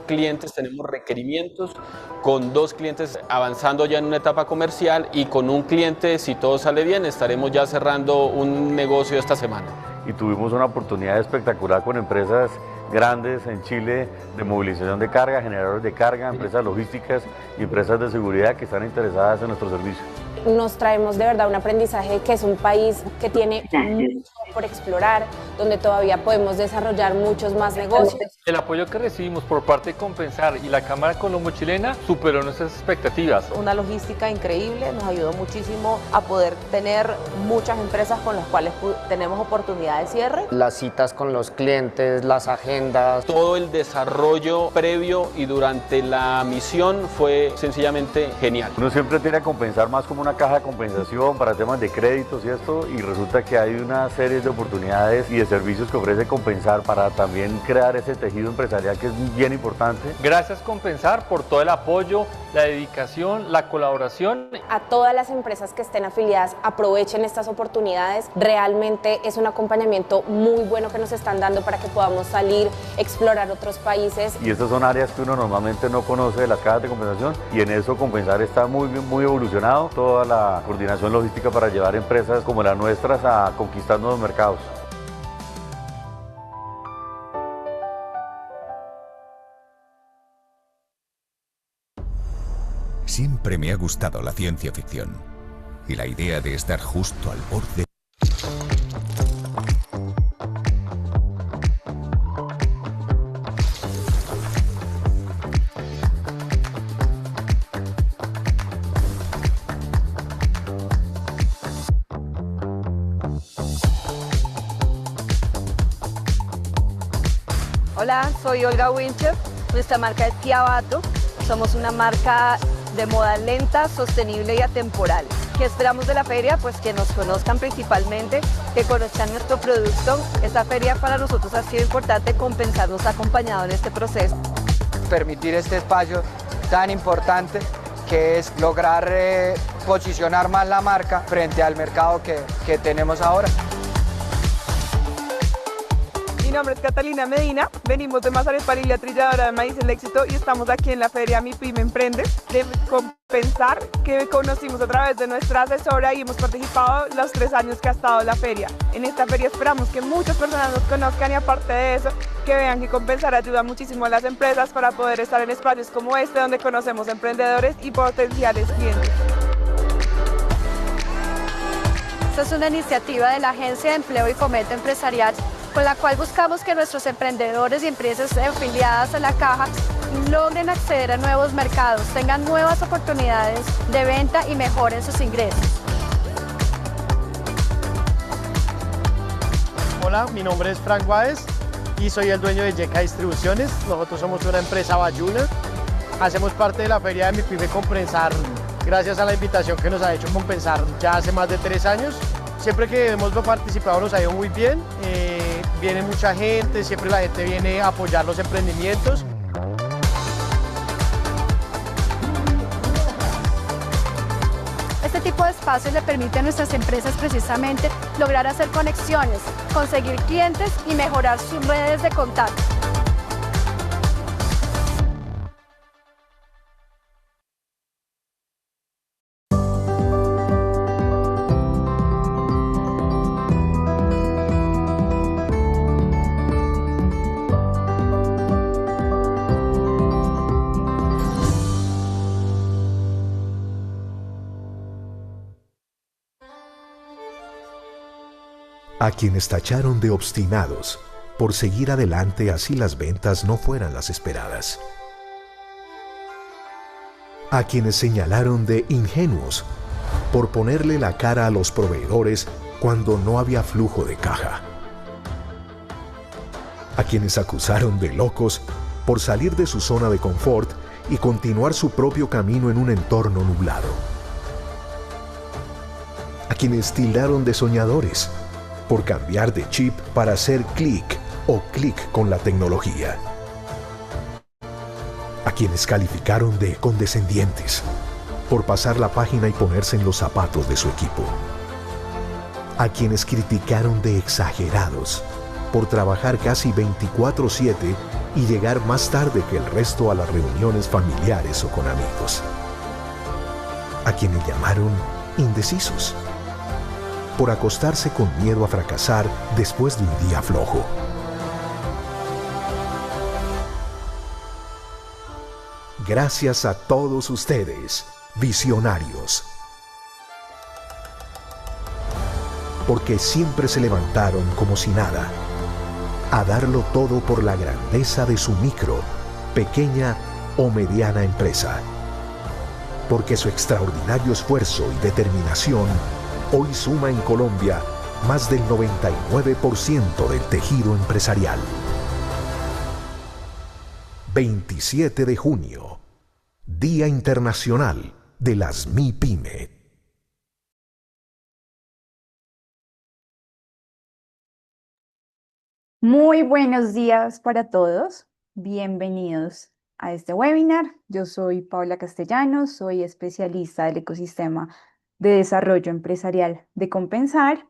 clientes, tenemos requerimientos, con 2 clientes avanzando ya en una etapa comercial y con un cliente, si todo sale bien, estaremos ya cerrando un negocio esta semana. Y tuvimos una oportunidad espectacular con empresas grandes en Chile de movilización de carga, generadores de carga, empresas logísticas y empresas de seguridad que están interesadas en nuestro servicio. Nos traemos de verdad un aprendizaje que es un país que tiene mucho por explorar, donde todavía podemos desarrollar muchos más negocios. El apoyo que recibimos por parte de Compensar y la Cámara Colombo-Chilena superó nuestras expectativas. Una logística increíble, nos ayudó muchísimo a poder tener muchas empresas con las cuales tenemos oportunidad de cierre. Las citas con los clientes, las agendas. Todo el desarrollo previo y durante la misión fue sencillamente genial. Uno siempre tiene a Compensar más como una caja de compensación para temas de créditos y esto, y resulta que hay una serie de oportunidades y de servicios que ofrece Compensar para también crear ese tejido empresarial que es bien importante. Gracias Compensar por todo el apoyo, la dedicación, la colaboración. A todas las empresas que estén afiliadas, aprovechen estas oportunidades. Realmente es un acompañamiento muy bueno que nos están dando para que podamos salir, explorar otros países. Y estas son áreas que uno normalmente no conoce de las cajas de compensación, y en eso Compensar está muy bien, muy evolucionado. Toda la coordinación logística para llevar empresas como las nuestras a conquistar nuevos mercados. Siempre me ha gustado la ciencia ficción y la idea de estar justo al borde. Hola, soy Olga Winchef, nuestra marca es Tiabato. Somos una marca de moda lenta, sostenible y atemporal. ¿Qué esperamos de la feria? Pues que nos conozcan principalmente, que conozcan nuestro producto. Esta feria para nosotros ha sido importante, Compensar nos ha acompañado en este proceso. Permitir este espacio tan importante que es lograr posicionar más la marca frente al mercado que tenemos ahora. Mi nombre es Catalina Medina, venimos de Mazareparilia, Trilladora de Maíz El Éxito, y estamos aquí en la feria Mi Pyme Emprende de Compensar, que conocimos a través de nuestra asesora y hemos participado los 3 años que ha estado la feria. En esta feria esperamos que muchas personas nos conozcan y, aparte de eso, que vean que Compensar ayuda muchísimo a las empresas para poder estar en espacios como este, donde conocemos emprendedores y potenciales clientes. Esta es una iniciativa de la Agencia de Empleo y Fomento Empresarial, con la cual buscamos que nuestros emprendedores y empresas afiliadas a la Caja logren acceder a nuevos mercados, tengan nuevas oportunidades de venta y mejoren sus ingresos. Hola, mi nombre es Frank Báez y soy el dueño de Yeca Distribuciones. Nosotros somos una empresa bayuna. Hacemos parte de la feria de Mi Pyme Compensar gracias a la invitación que nos ha hecho Compensar ya hace más de 3 años. Siempre que hemos participado nos ha ido muy bien. Viene mucha gente, siempre la gente viene a apoyar los emprendimientos. Este tipo de espacios le permite a nuestras empresas precisamente lograr hacer conexiones, conseguir clientes y mejorar sus redes de contacto. A quienes tacharon de obstinados por seguir adelante así las ventas no fueran las esperadas. A quienes señalaron de ingenuos por ponerle la cara a los proveedores cuando no había flujo de caja. A quienes acusaron de locos por salir de su zona de confort y continuar su propio camino en un entorno nublado. A quienes tildaron de soñadores por cambiar de chip para hacer clic o clic con la tecnología. A quienes calificaron de condescendientes por pasar la página y ponerse en los zapatos de su equipo. A quienes criticaron de exagerados por trabajar casi 24/7 y llegar más tarde que el resto a las reuniones familiares o con amigos. A quienes llamaron indecisos, por acostarse con miedo a fracasar después de un día flojo. Gracias a todos ustedes, visionarios, porque siempre se levantaron como si nada, a darlo todo por la grandeza de su micro, pequeña o mediana empresa. Porque su extraordinario esfuerzo y determinación hoy suma en Colombia más del 99% del tejido empresarial. 27 de junio, Día Internacional de las MIPYME. Muy buenos días para todos. Bienvenidos a este webinar. Yo soy Paula Castellanos, soy especialista del ecosistema de desarrollo empresarial de Compensar.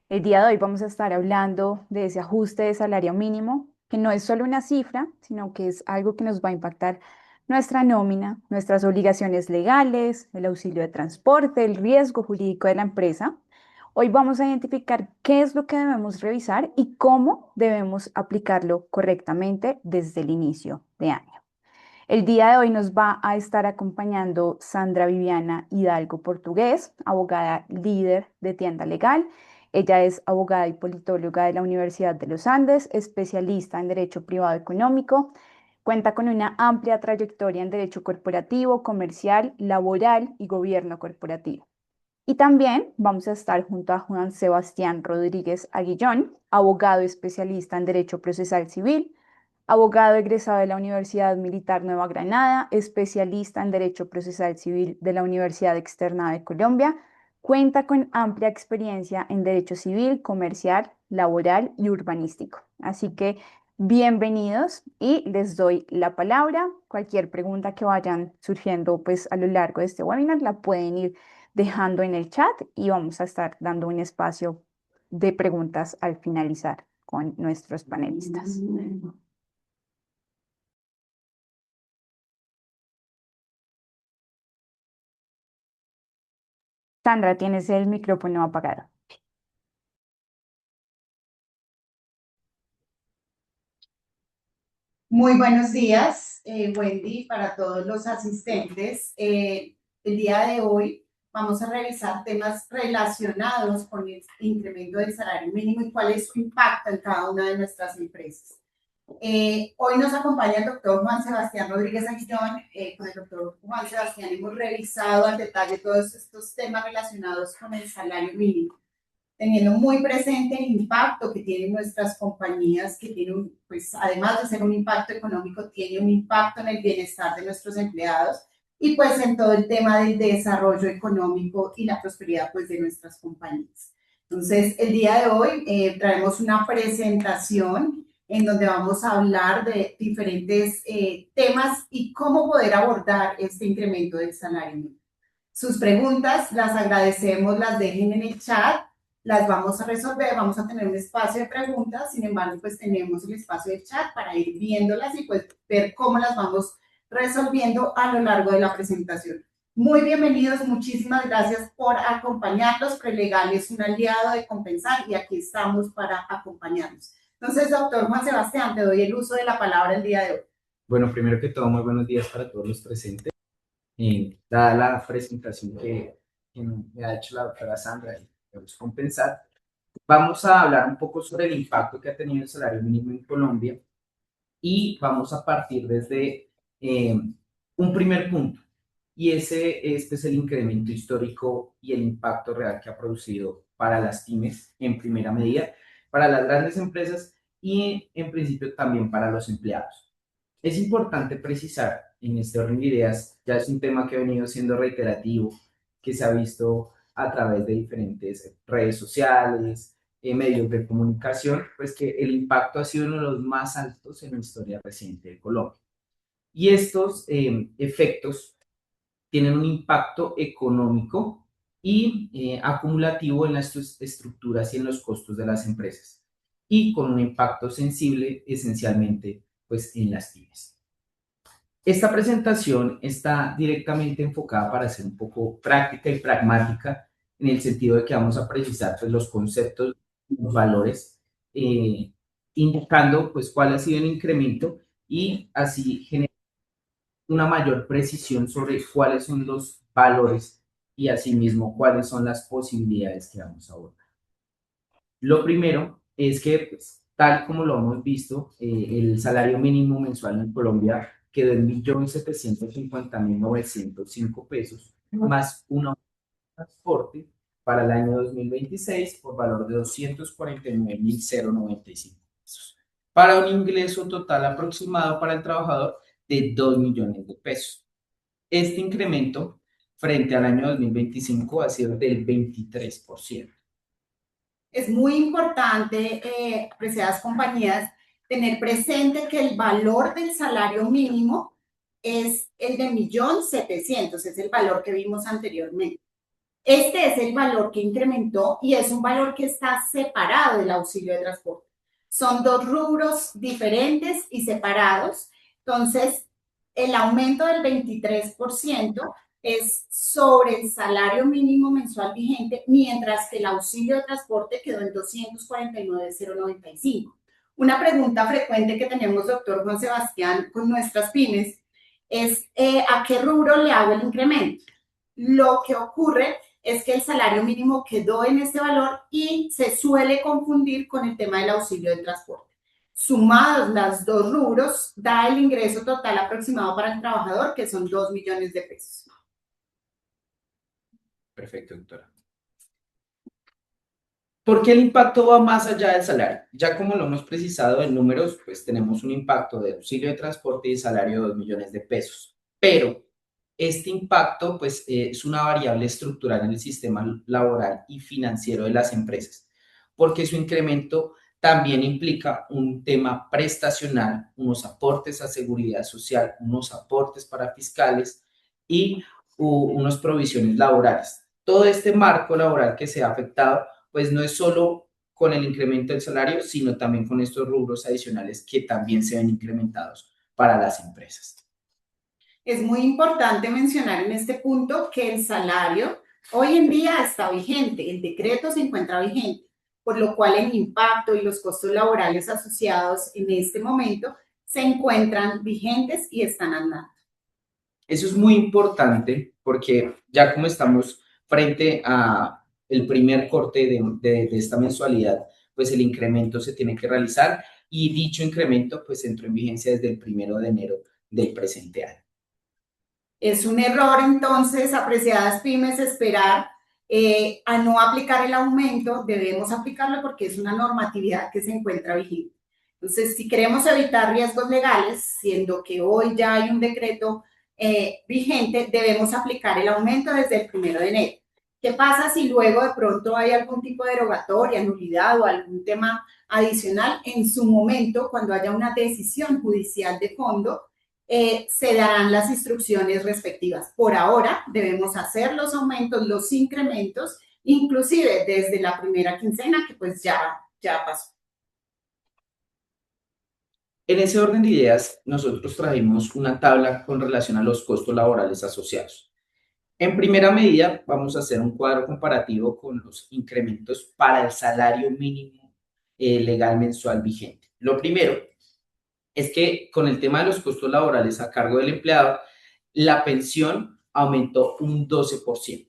El día de hoy vamos a estar hablando de ese ajuste de salario mínimo, que no es solo una cifra, sino que es algo que nos va a impactar nuestra nómina, nuestras obligaciones legales, el auxilio de transporte, el riesgo jurídico de la empresa. Hoy vamos a identificar qué es lo que debemos revisar y cómo debemos aplicarlo correctamente desde el inicio de año. El día de hoy nos va a estar acompañando Sandra Viviana Hidalgo Portugués, abogada líder de Tienda Legal. Ella es abogada y politóloga de la Universidad de los Andes, especialista en Derecho Privado Económico. Cuenta con una amplia trayectoria en Derecho Corporativo, Comercial, Laboral y Gobierno Corporativo. Y también vamos a estar junto a Juan Sebastián Rodríguez Aguillón, abogado especialista en Derecho Procesal Civil, abogado egresado de la Universidad Militar Nueva Granada, especialista en Derecho Procesal Civil de la Universidad Externada de Colombia. Cuenta con amplia experiencia en Derecho Civil, Comercial, Laboral y Urbanístico. Así que bienvenidos y les doy la palabra. Cualquier pregunta que vayan surgiendo pues, a lo largo de este webinar la pueden ir dejando en el chat y vamos a estar dando un espacio de preguntas al finalizar con nuestros panelistas. Sandra, tienes el micrófono apagado. Muy buenos días, Wendy, para todos los asistentes. El día de hoy vamos a revisar temas relacionados con el incremento del salario mínimo y cuál es su impacto en cada una de nuestras empresas. Hoy nos acompaña el doctor Juan Sebastián Rodríguez Aguillón. Con el doctor Juan Sebastián hemos revisado al detalle todos estos temas relacionados con el salario mínimo, teniendo muy presente el impacto que tienen nuestras compañías, que tienen, pues, además de ser un impacto económico, tiene un impacto en el bienestar de nuestros empleados y pues en todo el tema del desarrollo económico y la prosperidad pues de nuestras compañías. Entonces, el día de hoy traemos una presentación en donde vamos a hablar de diferentes temas y cómo poder abordar este incremento del salario mínimo. Sus preguntas las agradecemos, las dejen en el chat. Las vamos a resolver, vamos a tener un espacio de preguntas, sin embargo, pues tenemos el espacio de chat para ir viéndolas y pues ver cómo las vamos resolviendo a lo largo de la presentación. Muy bienvenidos, muchísimas gracias por acompañarnos. Prelegal es un aliado de Compensar y aquí estamos para acompañarnos. Entonces, doctor Juan Sebastián, te doy el uso de la palabra el día de hoy. Bueno, primero que todo, muy buenos días para todos los presentes. Dada la presentación que me ha hecho la doctora Sandra, Compensar, vamos a hablar un poco sobre el impacto que ha tenido el salario mínimo en Colombia y vamos a partir desde un primer punto y este es el incremento histórico y el impacto real que ha producido para las pymes en primera medida, para las grandes empresas y en principio también para los empleados. Es importante precisar en este orden de ideas, ya es un tema que ha venido siendo reiterativo, que se ha visto a través de diferentes redes sociales, medios de comunicación, pues que el impacto ha sido uno de los más altos en la historia reciente de Colombia. Y estos efectos tienen un impacto económico y acumulativo en las estructuras y en los costos de las empresas, y con un impacto sensible esencialmente pues en las pymes. Esta presentación está directamente enfocada para ser un poco práctica y pragmática en el sentido de que vamos a precisar pues, los conceptos, los valores, indicando pues cuál ha sido el incremento y así generar una mayor precisión sobre cuáles son los valores y asimismo cuáles son las posibilidades que vamos a abordar. Lo primero es que, pues, tal como lo hemos visto, el salario mínimo mensual en Colombia quedó en 1.750.905 pesos, más un transporte para el año 2026 por valor de 249.095 pesos, para un ingreso total aproximado para el trabajador de 2 millones de pesos. Este incremento frente al año 2025 ha sido del 23%. Es muy importante, apreciadas compañías, tener presente que el valor del salario mínimo es el de 1.700.000, es el valor que vimos anteriormente. Este es el valor que incrementó y es un valor que está separado del auxilio de transporte. Son dos rubros diferentes y separados. Entonces, el aumento del 23% es sobre el salario mínimo mensual vigente, mientras que el auxilio de transporte quedó en 249.095. Una pregunta frecuente que tenemos, doctor Juan Sebastián, con nuestras pymes es ¿a qué rubro le hago el incremento? Lo que ocurre es que el salario mínimo quedó en ese valor y se suele confundir con el tema del auxilio de transporte. Sumados los dos rubros, da el ingreso total aproximado para el trabajador, que son 2 millones de pesos. Perfecto, doctora. ¿Por qué el impacto va más allá del salario? Ya como lo hemos precisado en números, pues tenemos un impacto de auxilio de transporte y salario de 2 millones de pesos. Pero este impacto pues, es una variable estructural en el sistema laboral y financiero de las empresas, porque su incremento también implica un tema prestacional, unos aportes a seguridad social, unos aportes para fiscales y unas provisiones laborales. Todo este marco laboral que se ha afectado, pues no es solo con el incremento del salario, sino también con estos rubros adicionales que también se ven incrementados para las empresas. Es muy importante mencionar en este punto que el salario hoy en día está vigente, el decreto se encuentra vigente, por lo cual el impacto y los costos laborales asociados en este momento se encuentran vigentes y están andando. Eso es muy importante porque ya como estamos frente a el primer corte de esta mensualidad, pues el incremento se tiene que realizar y dicho incremento pues entró en vigencia desde el 1 de enero del presente año. Es un error entonces, apreciadas pymes, esperar a no aplicar el aumento. Debemos aplicarlo porque es una normatividad que se encuentra vigente. Entonces, si queremos evitar riesgos legales, siendo que hoy ya hay un decreto vigente, debemos aplicar el aumento desde el 1 de enero. ¿Qué pasa si luego de pronto hay algún tipo de derogatoria, nulidad o algún tema adicional? En su momento, cuando haya una decisión judicial de fondo, se darán las instrucciones respectivas. Por ahora debemos hacer los aumentos, los incrementos, inclusive desde la primera quincena, que pues ya pasó. En ese orden de ideas, nosotros trajimos una tabla con relación a los costos laborales asociados. En primera medida, vamos a hacer un cuadro comparativo con los incrementos para el salario mínimo legal mensual vigente. Lo primero es que con el tema de los costos laborales a cargo del empleado, la pensión aumentó un 12%.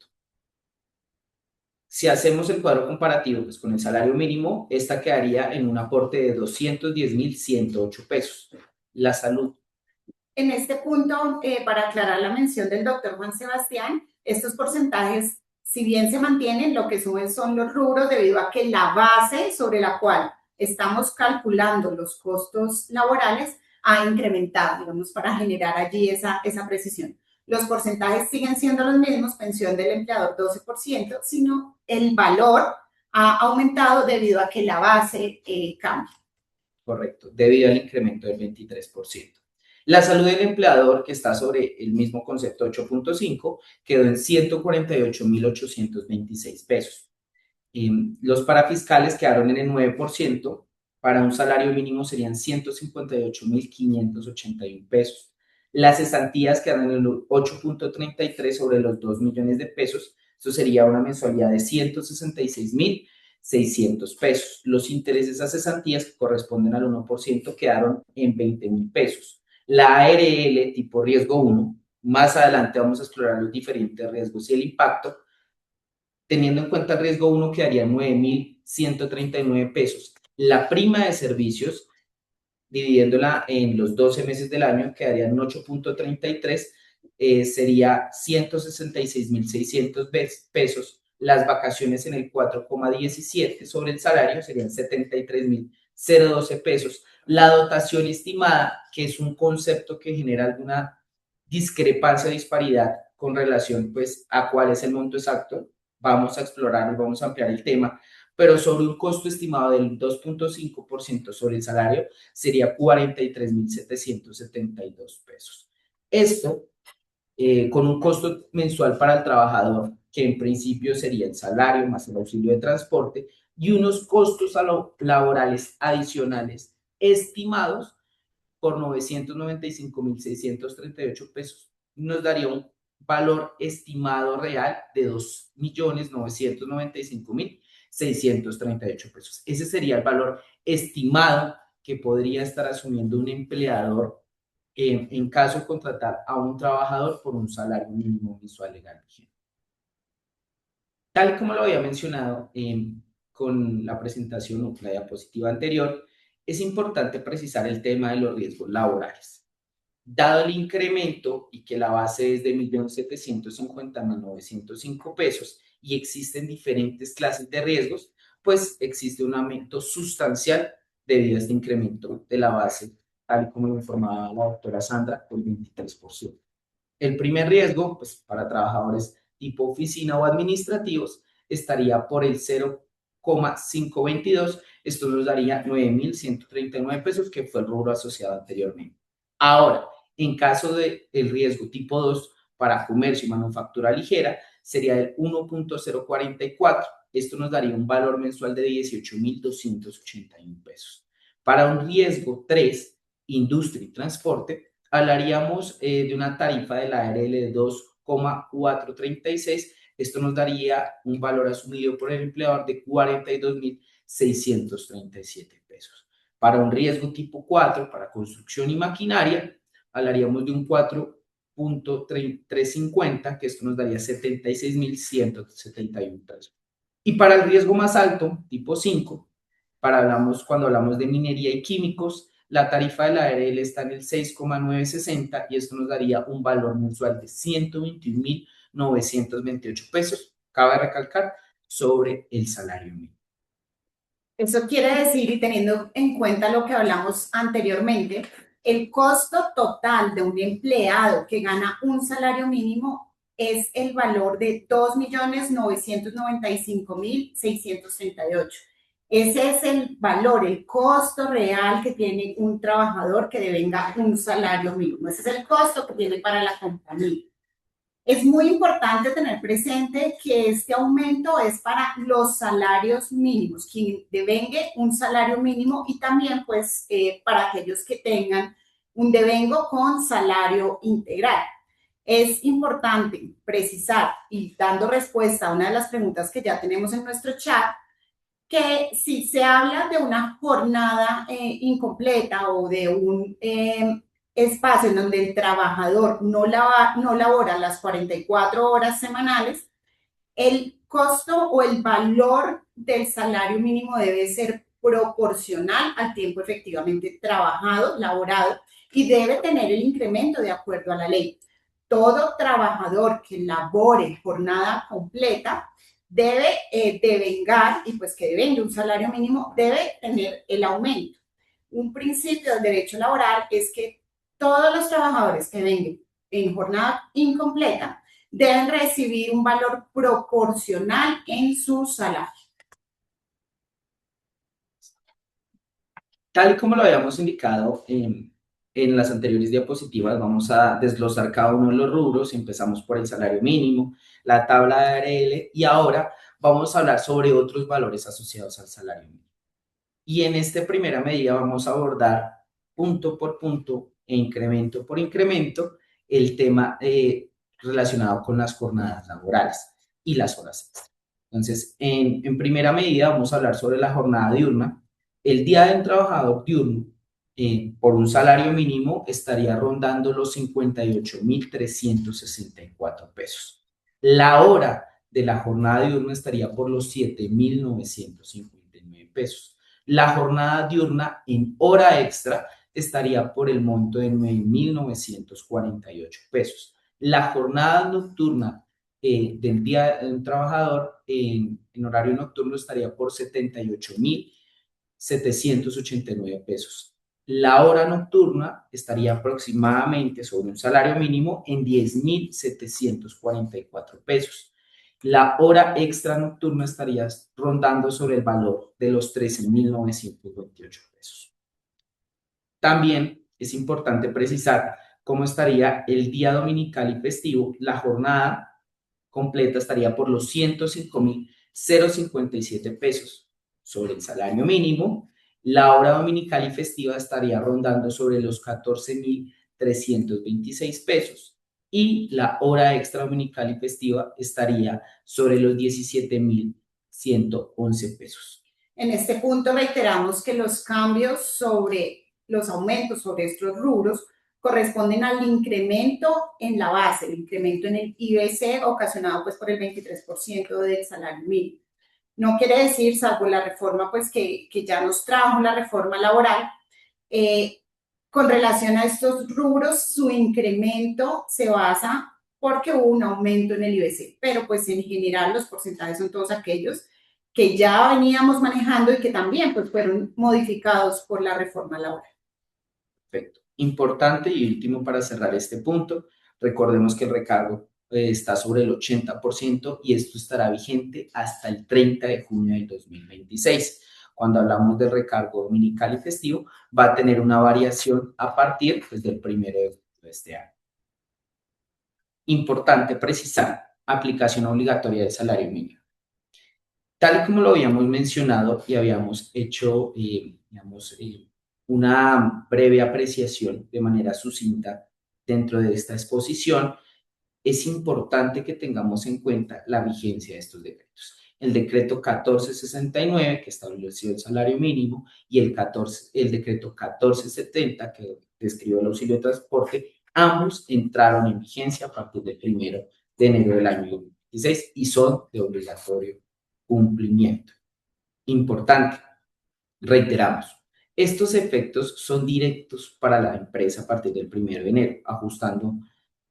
Si hacemos el cuadro comparativo pues, con el salario mínimo, esta quedaría en un aporte de 210.108 pesos. La salud. En este punto, para aclarar la mención del doctor Juan Sebastián, estos porcentajes, si bien se mantienen, lo que suben son los rubros debido a que la base sobre la cual estamos calculando los costos laborales ha incrementado, digamos, para generar allí esa precisión. Los porcentajes siguen siendo los mismos, pensión del empleador 12%, sino el valor ha aumentado debido a que la base cambia. Correcto, debido al incremento del 23%. La salud del empleador, que está sobre el mismo concepto 8.5, quedó en 148.826 pesos. Los parafiscales quedaron en el 9%, para un salario mínimo serían 158.581 pesos. Las cesantías quedan en el 8.33 sobre los 2 millones de pesos. Eso sería una mensualidad de 166.600 pesos. Los intereses a cesantías, que corresponden al 1%, quedaron en 20.000 pesos. La ARL tipo riesgo 1, más adelante vamos a explorar los diferentes riesgos y el impacto. Teniendo en cuenta el riesgo 1, quedaría 9.139 pesos. La prima de servicios, dividiéndola en los 12 meses del año, quedaría en 8.33, sería 166.600 pesos. Las vacaciones en el 4,17 sobre el salario serían 73.012 pesos. La dotación estimada, que es un concepto que genera alguna discrepancia o disparidad con relación pues, a cuál es el monto exacto, vamos a explorar y vamos a ampliar el tema, pero sobre un costo estimado del 2.5% sobre el salario sería 43.772 pesos. Esto con un costo mensual para el trabajador, que en principio sería el salario más el auxilio de transporte, y unos costos laborales adicionales estimados por 995.638 pesos. Nos daría un valor estimado real de 2.995.638 pesos. Ese sería el valor estimado que podría estar asumiendo un empleador en caso de contratar a un trabajador por un salario mínimo mensual legal vigente. Tal como lo había mencionado con la presentación o la diapositiva anterior, es importante precisar el tema de los riesgos laborales. Dado el incremento y que la base es de 1.750.905 pesos y existen diferentes clases de riesgos, pues existe un aumento sustancial debido a este incremento de la base, tal como lo informaba la doctora Sandra, del 23%. El primer riesgo, pues para trabajadores tipo oficina o administrativos, estaría por el 0,522. Esto nos daría 9.139 pesos, que fue el rubro asociado anteriormente. Ahora, en caso del riesgo tipo 2, para comercio y manufactura ligera, sería el 1.044. Esto nos daría un valor mensual de 18.281 pesos. Para un riesgo 3, industria y transporte, hablaríamos de una tarifa de la ARL de 2,436. Esto nos daría un valor asumido por el empleador de 42.637 pesos. Para un riesgo tipo 4, para construcción y maquinaria, hablaríamos de un 4.350, que esto nos daría 76.171 pesos. Y para el riesgo más alto, tipo 5, cuando hablamos de minería y químicos, la tarifa de la ARL está en el 6,960 y esto nos daría un valor mensual de 121.928 pesos, cabe recalcar, sobre el salario mínimo. Eso quiere decir, y teniendo en cuenta lo que hablamos anteriormente, el costo total de un empleado que gana un salario mínimo es el valor de 2.995.638. Ese es el valor, el costo real que tiene un trabajador que devenga un salario mínimo. Ese es el costo que tiene para la compañía. Es muy importante tener presente que este aumento es para los salarios mínimos, quien devengue un salario mínimo, y también pues para aquellos que tengan un devengo con salario integral. Es importante precisar, y dando respuesta a una de las preguntas que ya tenemos en nuestro chat, que si se habla de una jornada incompleta o de un espacio en donde el trabajador no labora las 44 horas semanales, el costo o el valor del salario mínimo debe ser proporcional al tiempo efectivamente trabajado, laborado, y debe tener el incremento de acuerdo a la ley. Todo trabajador que labore jornada completa debe devengar, y pues que devenga un salario mínimo, debe tener el aumento. Un principio del derecho laboral es que todos los trabajadores que vengan en jornada incompleta deben recibir un valor proporcional en su salario. Tal y como lo habíamos indicado en las anteriores diapositivas, vamos a desglosar cada uno de los rubros. Empezamos por el salario mínimo, la tabla de ARL, y ahora vamos a hablar sobre otros valores asociados al salario mínimo. Y en esta primera medida vamos a abordar punto por punto e incremento por incremento el tema relacionado con las jornadas laborales y las horas extra. Entonces, en primera medida vamos a hablar sobre la jornada diurna. El día de un trabajador diurno por un salario mínimo estaría rondando los 58.364 pesos. La hora de la jornada diurna estaría por los 7.959 pesos. La jornada diurna en hora extra estaría por el monto de 9.948 pesos. La jornada nocturna del día de un trabajador en horario nocturno estaría por 78.789 pesos. La hora nocturna estaría aproximadamente sobre un salario mínimo en 10.744 pesos. La hora extra nocturna estaría rondando sobre el valor de los 13.928 pesos. También es importante precisar cómo estaría el día dominical y festivo. La jornada completa estaría por los 105.057 pesos sobre el salario mínimo. La hora dominical y festiva estaría rondando sobre los 14.326 pesos y la hora extra dominical y festiva estaría sobre los 17.111 pesos. En este punto reiteramos que los cambios sobre los aumentos sobre estos rubros corresponden al incremento en la base, el incremento en el IBC ocasionado pues por el 23% del salario mínimo. No quiere decir, salvo la reforma pues que ya nos trajo la reforma laboral, con relación a estos rubros, su incremento se basa porque hubo un aumento en el IBC, pero pues en general los porcentajes son todos aquellos que ya veníamos manejando y que también pues fueron modificados por la reforma laboral. Perfecto. Importante y último para cerrar este punto, recordemos que el recargo está sobre el 80% y esto estará vigente hasta el 30 de junio del 2026. Cuando hablamos de recargo dominical y festivo, va a tener una variación a partir pues, del 1 de julio de este año. Importante precisar, aplicación obligatoria del salario mínimo. Tal y como lo habíamos mencionado y habíamos hecho, una breve apreciación de manera sucinta dentro de esta exposición, es importante que tengamos en cuenta la vigencia de estos decretos. El decreto 1469, que estableció el salario mínimo, y el decreto 1470, que describe el auxilio de transporte, ambos entraron en vigencia a partir del 1 de enero del año 2016 y son de obligatorio cumplimiento. Importante, reiteramos, estos efectos son directos para la empresa a partir del 1 de enero, ajustando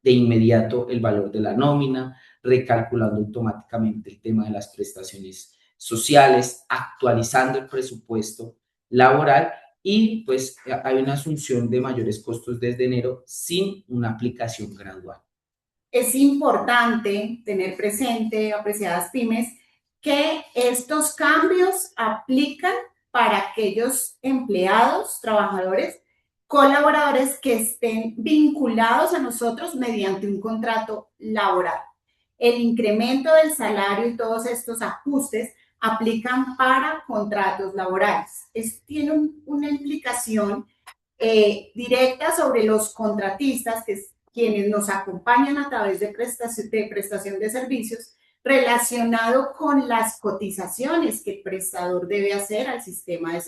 de inmediato el valor de la nómina, recalculando automáticamente el tema de las prestaciones sociales, actualizando el presupuesto laboral y pues hay una asunción de mayores costos desde enero sin una aplicación gradual. Es importante tener presente, apreciadas pymes, que estos cambios aplican para aquellos empleados, trabajadores, colaboradores que estén vinculados a nosotros mediante un contrato laboral. El incremento del salario y todos estos ajustes aplican para contratos laborales. Tiene una implicación directa sobre los contratistas, que es quienes nos acompañan a través de prestación de servicios, relacionado con las cotizaciones que el prestador debe hacer al sistema de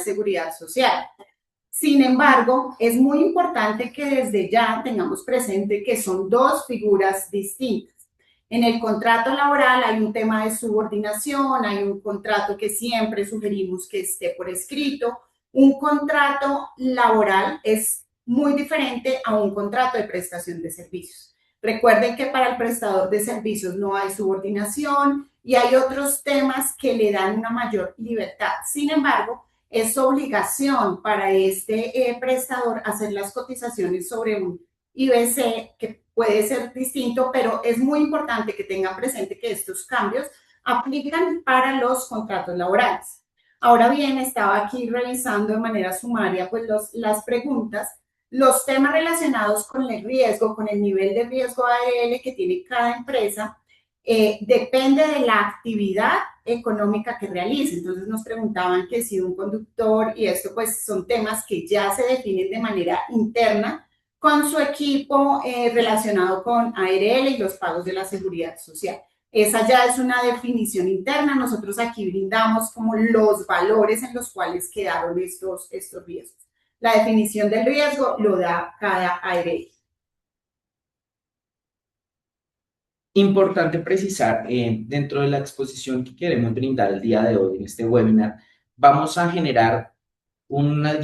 seguridad social. Sin embargo, es muy importante que desde ya tengamos presente que son dos figuras distintas. En el contrato laboral hay un tema de subordinación, hay un contrato que siempre sugerimos que esté por escrito. Un contrato laboral es muy diferente a un contrato de prestación de servicios. Recuerden que para el prestador de servicios no hay subordinación y hay otros temas que le dan una mayor libertad. Sin embargo, es obligación para este prestador hacer las cotizaciones sobre un IBC que puede ser distinto, pero es muy importante que tengan presente que estos cambios aplican para los contratos laborales. Ahora bien, estaba aquí revisando de manera sumaria pues las preguntas. Los temas relacionados con el riesgo, con el nivel de riesgo ARL que tiene cada empresa, depende de la actividad económica que realice. Entonces nos preguntaban que si un conductor, y esto pues son temas que ya se definen de manera interna con su equipo relacionado con ARL y los pagos de la seguridad social. Esa ya es una definición interna. Nosotros aquí brindamos como los valores en los cuales quedaron estos riesgos. La definición del riesgo lo da cada ARL. Importante precisar, dentro de la exposición que queremos brindar el día de hoy en este webinar, vamos a generar unas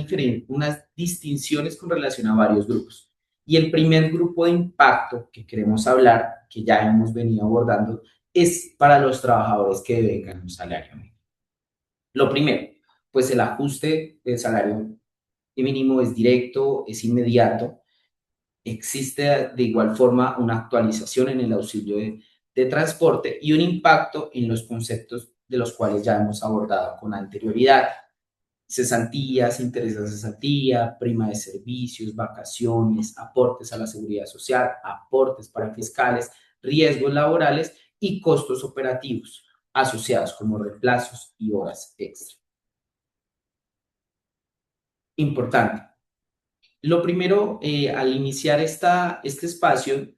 distinciones con relación a varios grupos. Y el primer grupo de impacto que queremos hablar, que ya hemos venido abordando, es para los trabajadores que devengan un salario mínimo. Lo primero, pues el ajuste del salario mínimo es directo, es inmediato. Existe de igual forma una actualización en el auxilio de transporte y un impacto en los conceptos de los cuales ya hemos abordado con anterioridad. Cesantías, intereses de cesantía, prima de servicios, vacaciones, aportes a la seguridad social, aportes para fiscales, riesgos laborales y costos operativos asociados como reemplazos y horas extra. Importante. Lo primero, al iniciar este espacio,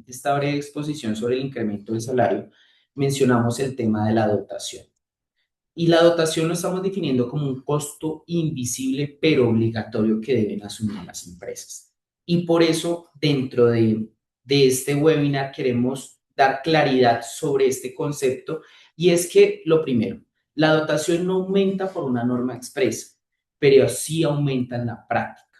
esta breve exposición sobre el incremento del salario, mencionamos el tema de la dotación. Y la dotación lo estamos definiendo como un costo invisible pero obligatorio que deben asumir las empresas. Y por eso, dentro de este webinar, queremos dar claridad sobre este concepto. Y es que, lo primero, la dotación no aumenta por una norma expresa, pero sí aumenta en la práctica.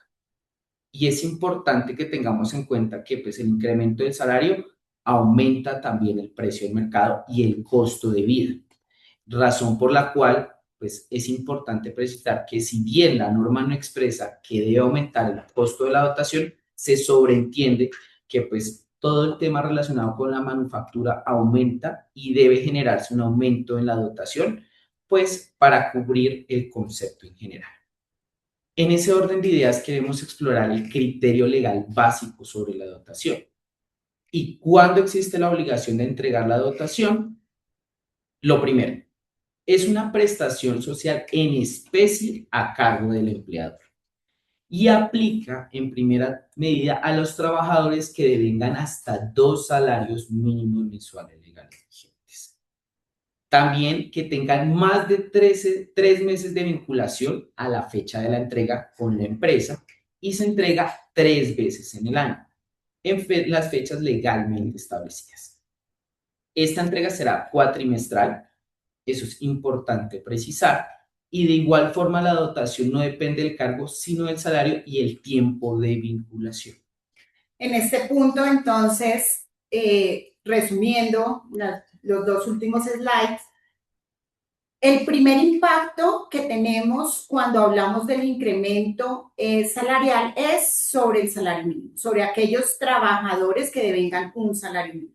Y es importante que tengamos en cuenta que pues, el incremento del salario aumenta también el precio del mercado y el costo de vida. Razón por la cual pues, es importante precisar que si bien la norma no expresa que debe aumentar el costo de la dotación, se sobreentiende que pues, todo el tema relacionado con la manufactura aumenta y debe generarse un aumento en la dotación pues, para cubrir el concepto en general. En ese orden de ideas queremos explorar el criterio legal básico sobre la dotación. ¿Y cuándo existe la obligación de entregar la dotación? Lo primero, es una prestación social en especie a cargo del empleador y aplica en primera medida a los trabajadores que devengan hasta 2 salarios mínimos mensuales legales vigentes. También que tengan más de 3 meses de vinculación a la fecha de la entrega con la empresa y se entrega 3 veces en el año, en las fechas legalmente establecidas. Esta entrega será cuatrimestral. Eso es importante precisar. Y de igual forma la dotación no depende del cargo, sino del salario y el tiempo de vinculación. En este punto, entonces, resumiendo los 2 últimos slides, el primer impacto que tenemos cuando hablamos del incremento salarial es sobre el salario mínimo, sobre aquellos trabajadores que devengan un salario mínimo.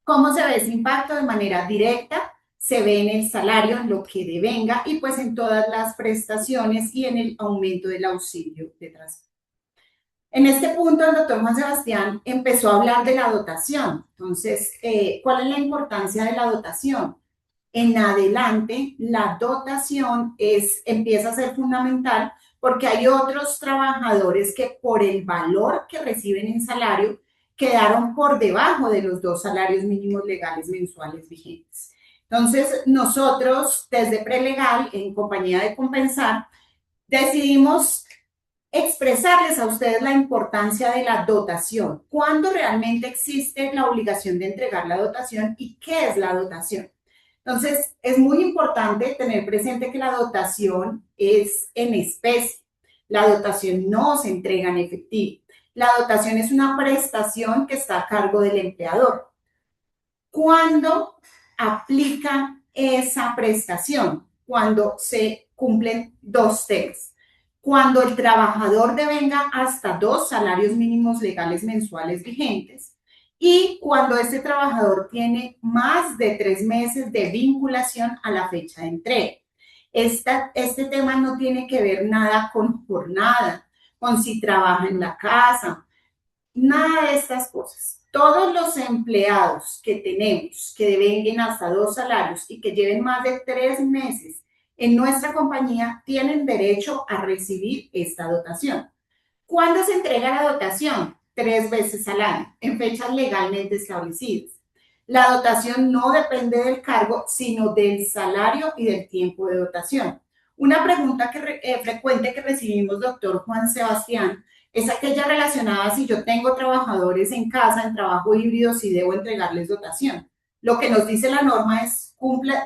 ¿Cómo se ve ese impacto? De manera directa. Se ve en el salario, en lo que devenga y pues en todas las prestaciones y en el aumento del auxilio de transporte. En este punto el doctor Juan Sebastián empezó a hablar de la dotación. Entonces, ¿cuál es la importancia de la dotación? En adelante, la dotación empieza a ser fundamental porque hay otros trabajadores que por el valor que reciben en salario quedaron por debajo de los 2 salarios mínimos legales mensuales vigentes. Entonces, nosotros desde Prelegal, en compañía de Compensar, decidimos expresarles a ustedes la importancia de la dotación. ¿Cuándo realmente existe la obligación de entregar la dotación y qué es la dotación? Entonces, es muy importante tener presente que la dotación es en especie. La dotación no se entrega en efectivo. La dotación es una prestación que está a cargo del empleador. ¿Cuándo aplica esa prestación? Cuando se cumplen 2 temas. Cuando el trabajador devenga hasta 2 salarios mínimos legales mensuales vigentes y cuando este trabajador tiene más de 3 meses de vinculación a la fecha de entrega. Este tema no tiene que ver nada con jornada, con si trabaja en la casa, nada de estas cosas. Todos los empleados que tenemos que devenguen hasta 2 salarios y que lleven más de 3 meses en nuestra compañía tienen derecho a recibir esta dotación. ¿Cuándo se entrega la dotación? 3 veces al año, en fechas legalmente establecidas. La dotación no depende del cargo, sino del salario y del tiempo de dotación. Una pregunta frecuente que recibimos, doctor Juan Sebastián, es aquella relacionada a si yo tengo trabajadores en casa, en trabajo híbrido, si debo entregarles dotación. Lo que nos dice la norma es,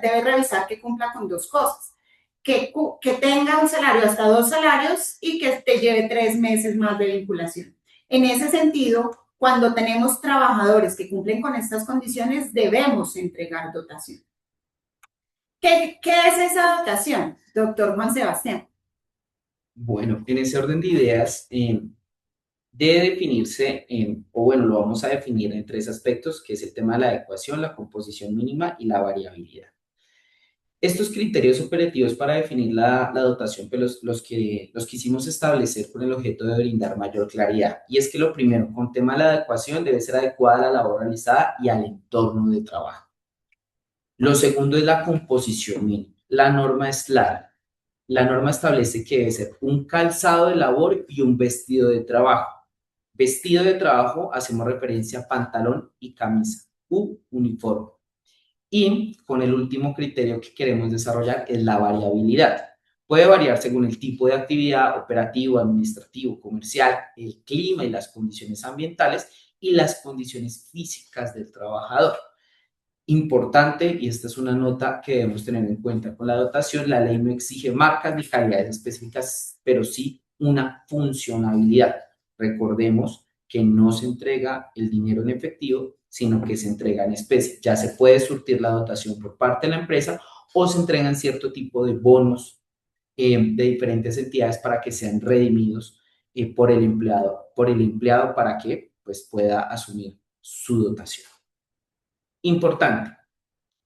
debe revisar que cumpla con 2 cosas. Que tenga un salario hasta 2 salarios y que te lleve 3 meses más de vinculación. En ese sentido, cuando tenemos trabajadores que cumplen con estas condiciones, debemos entregar dotación. ¿Qué es esa dotación, doctor Juan Sebastián? Bueno, en ese orden de ideas, debe definirse, lo vamos a definir en 3 aspectos, que es el tema de la adecuación, la composición mínima y la variabilidad. Estos criterios operativos para definir la dotación, pues los quisimos establecer con el objeto de brindar mayor claridad. Y es que lo primero, con tema de la adecuación, debe ser adecuada a la labor realizada y al entorno de trabajo. Lo segundo es la composición mínima. La norma es clara. La norma establece que debe ser un calzado de labor y un vestido de trabajo. Vestido de trabajo, hacemos referencia a pantalón y camisa u uniforme. Y con el último criterio que queremos desarrollar es la variabilidad. Puede variar según el tipo de actividad, operativo, administrativo, comercial, el clima y las condiciones ambientales y las condiciones físicas del trabajador. Importante, y esta es una nota que debemos tener en cuenta con la dotación, la ley no exige marcas ni calidades específicas, pero sí una funcionalidad. Recordemos que no se entrega el dinero en efectivo, sino que se entrega en especie. Ya se puede surtir la dotación por parte de la empresa o se entregan cierto tipo de bonos de diferentes entidades para que sean redimidos por el empleado para que pues, pueda asumir su dotación. Importante,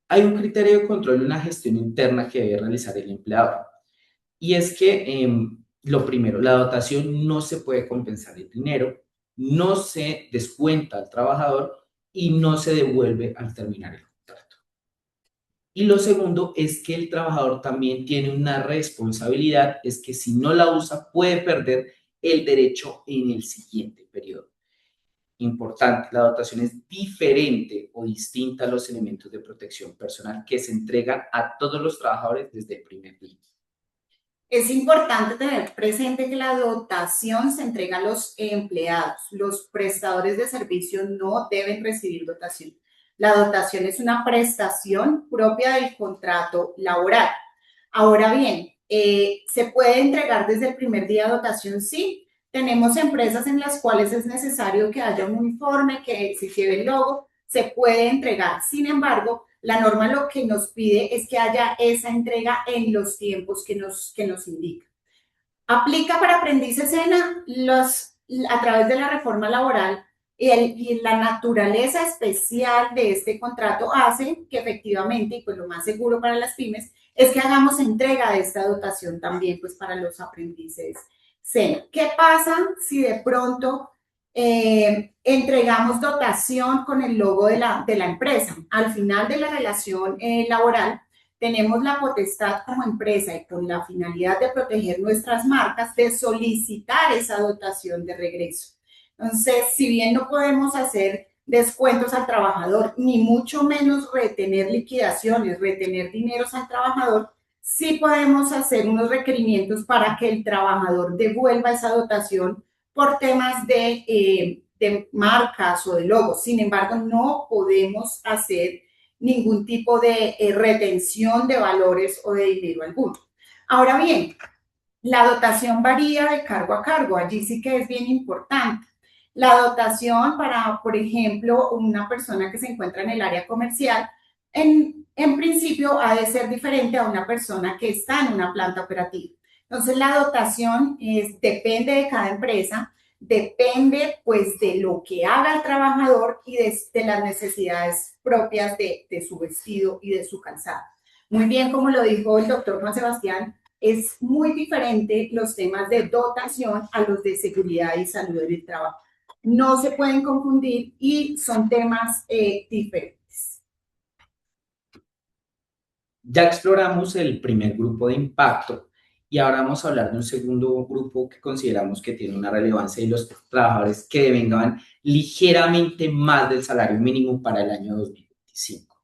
hay un criterio de control y una gestión interna que debe realizar el empleador. Y es que, lo primero, la dotación no se puede compensar el dinero, no se descuenta al trabajador y no se devuelve al terminar el contrato. Y lo segundo es que el trabajador también tiene una responsabilidad, es que si no la usa puede perder el derecho en el siguiente periodo. Importante, la dotación es diferente o distinta a los elementos de protección personal que se entregan a todos los trabajadores desde el primer día. Es importante tener presente que la dotación se entrega a los empleados. Los prestadores de servicio no deben recibir dotación. La dotación es una prestación propia del contrato laboral. Ahora bien, ¿se puede entregar desde el primer día dotación? Sí. Tenemos empresas en las cuales es necesario que haya un uniforme, que se lleve el logo, se puede entregar. Sin embargo, la norma lo que nos pide es que haya esa entrega en los tiempos que nos indica. Aplica para aprendices SENA a través de la reforma laboral y la naturaleza especial de este contrato hace que efectivamente, y pues lo más seguro para las pymes, es que hagamos entrega de esta dotación también pues para los aprendices SENA. ¿Qué pasa si de pronto entregamos dotación con el logo de la empresa? Al final de la relación laboral, tenemos la potestad como empresa y con la finalidad de proteger nuestras marcas de solicitar esa dotación de regreso. Entonces, si bien no podemos hacer descuentos al trabajador, ni mucho menos retener liquidaciones, retener dineros al trabajador, sí podemos hacer unos requerimientos para que el trabajador devuelva esa dotación por temas de marcas o de logos. Sin embargo, no podemos hacer ningún tipo de retención de valores o de dinero alguno. Ahora bien, la dotación varía de cargo a cargo. Allí sí que es bien importante. La dotación para, por ejemplo, una persona que se encuentra en el área comercial, en principio ha de ser diferente a una persona que está en una planta operativa. Entonces, la dotación depende de cada empresa, depende pues de lo que haga el trabajador y de las necesidades propias de su vestido y de su calzado. Muy bien, como lo dijo el doctor Juan Sebastián, es muy diferente los temas de dotación a los de seguridad y salud del trabajo. no se pueden confundir y son temas diferentes. Ya exploramos el primer grupo de impacto y ahora vamos a hablar de un segundo grupo que consideramos que tiene una relevancia, y los trabajadores que devengan ligeramente más del salario mínimo para el año 2025.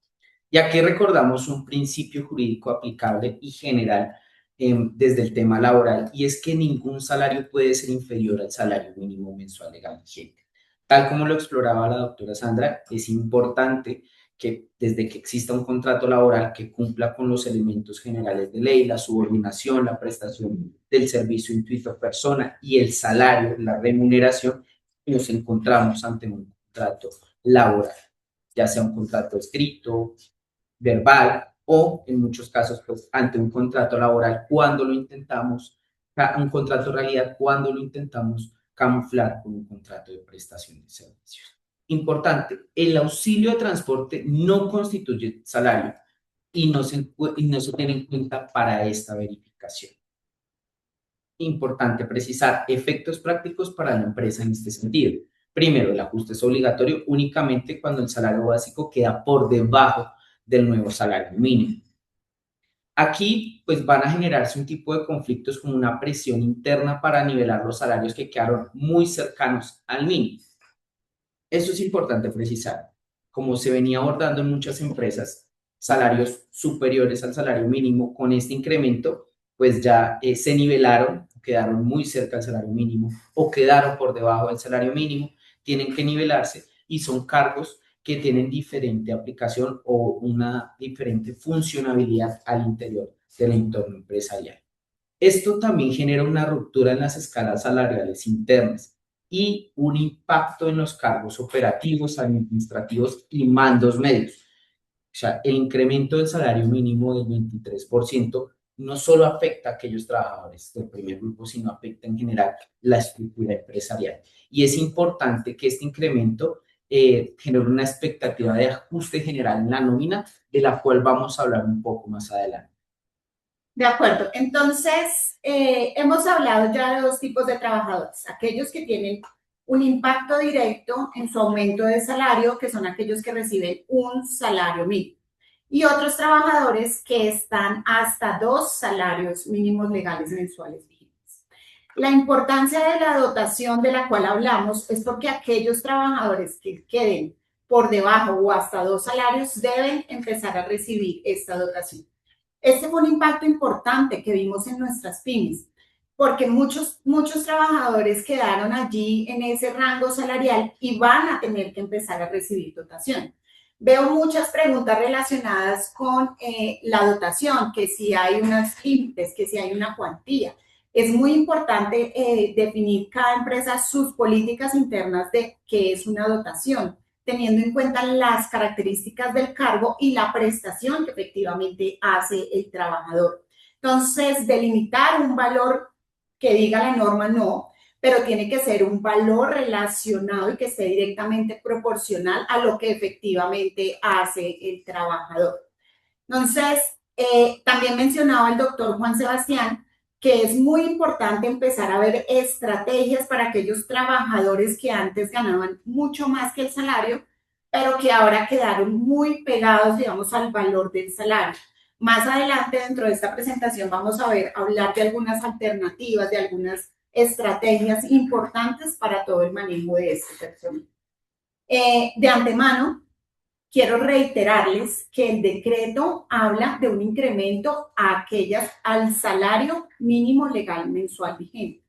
Y aquí recordamos un principio jurídico aplicable y general desde el tema laboral, y es que ningún salario puede ser inferior al salario mínimo mensual legal vigente. Tal como lo exploraba la doctora Sandra, es importante que desde que exista un contrato laboral que cumpla con los elementos generales de ley, la subordinación, la prestación del servicio intuito persona y el salario, la remuneración, nos encontramos ante un contrato laboral, ya sea un contrato escrito, verbal o en muchos casos pues, ante un contrato laboral cuando lo intentamos, un contrato de realidad cuando lo intentamos camuflar con un contrato de prestación de servicios. Importante, el auxilio de transporte no constituye salario y no se tiene en cuenta para esta verificación. Importante precisar efectos prácticos para la empresa en este sentido. Primero, el ajuste es obligatorio únicamente cuando el salario básico queda por debajo del nuevo salario mínimo. Aquí pues van a generarse un tipo de conflictos como una presión interna para nivelar los salarios que quedaron muy cercanos al mínimo. Eso es importante precisar. Como se venía abordando en muchas empresas, salarios superiores al salario mínimo, con este incremento, pues ya se nivelaron, quedaron muy cerca del salario mínimo o quedaron por debajo del salario mínimo, tienen que nivelarse y son cargos que tienen diferente aplicación o una diferente funcionalidad al interior del entorno empresarial. Esto también genera una ruptura en las escalas salariales internas y un impacto en los cargos operativos, administrativos y mandos medios. O sea, el incremento del salario mínimo del 23% no solo afecta a aquellos trabajadores del primer grupo, sino afecta en general la estructura empresarial. Y es importante que este incremento genere una expectativa de ajuste general en la nómina, de la cual vamos a hablar un poco más adelante. De acuerdo, entonces hemos hablado ya de dos tipos de trabajadores, aquellos que tienen un impacto directo en su aumento de salario, que son aquellos que reciben un salario mínimo, y otros trabajadores que están hasta 2 salarios mínimos legales mensuales vigentes. La importancia de la dotación de la cual hablamos es porque aquellos trabajadores que queden por debajo o hasta 2 salarios deben empezar a recibir esta dotación. Este fue un impacto importante que vimos en nuestras pymes, porque muchos trabajadores quedaron allí en ese rango salarial y van a tener que empezar a recibir dotación. Veo muchas preguntas relacionadas con la dotación, que si hay unos límites, que si hay una cuantía. Es muy importante definir cada empresa sus políticas internas de qué es una dotación, teniendo en cuenta las características del cargo y la prestación que efectivamente hace el trabajador. Entonces, delimitar un valor que diga la norma no, pero tiene que ser un valor relacionado y que esté directamente proporcional a lo que efectivamente hace el trabajador. Entonces, también mencionaba el doctor Juan Sebastián que es muy importante empezar a ver estrategias para aquellos trabajadores que antes ganaban mucho más que el salario, pero que ahora quedaron muy pegados, digamos, al valor del salario. Más adelante, dentro de esta presentación, vamos a hablar de algunas alternativas, de algunas estrategias importantes para todo el manejo de este personal. De antemano, quiero reiterarles que el decreto habla de un incremento al salario mínimo legal mensual vigente.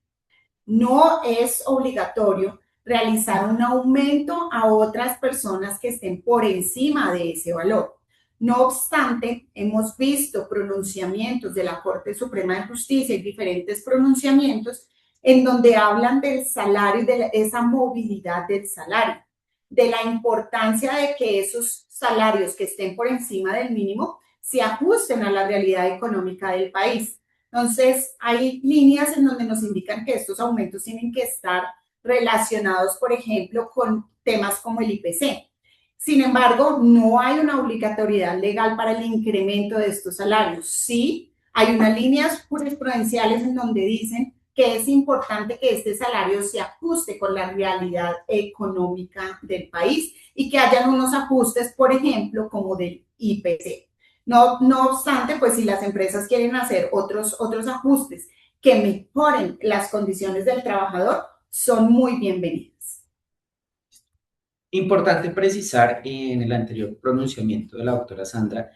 No es obligatorio realizar un aumento a otras personas que estén por encima de ese valor. No obstante, hemos visto pronunciamientos de la Corte Suprema de Justicia y diferentes pronunciamientos en donde hablan del salario y de esa movilidad del salario, de la importancia de que esos salarios que estén por encima del mínimo se ajusten a la realidad económica del país. Entonces, hay líneas en donde nos indican que estos aumentos tienen que estar relacionados, por ejemplo, con temas como el IPC. Sin embargo, no hay una obligatoriedad legal para el incremento de estos salarios. Sí, hay unas líneas jurisprudenciales en donde dicen que es importante que este salario se ajuste con la realidad económica del país y que hayan unos ajustes, por ejemplo, como del IPC. No obstante, pues si las empresas quieren hacer otros ajustes que mejoren las condiciones del trabajador, son muy bienvenidas. Importante precisar en el anterior pronunciamiento de la doctora Sandra,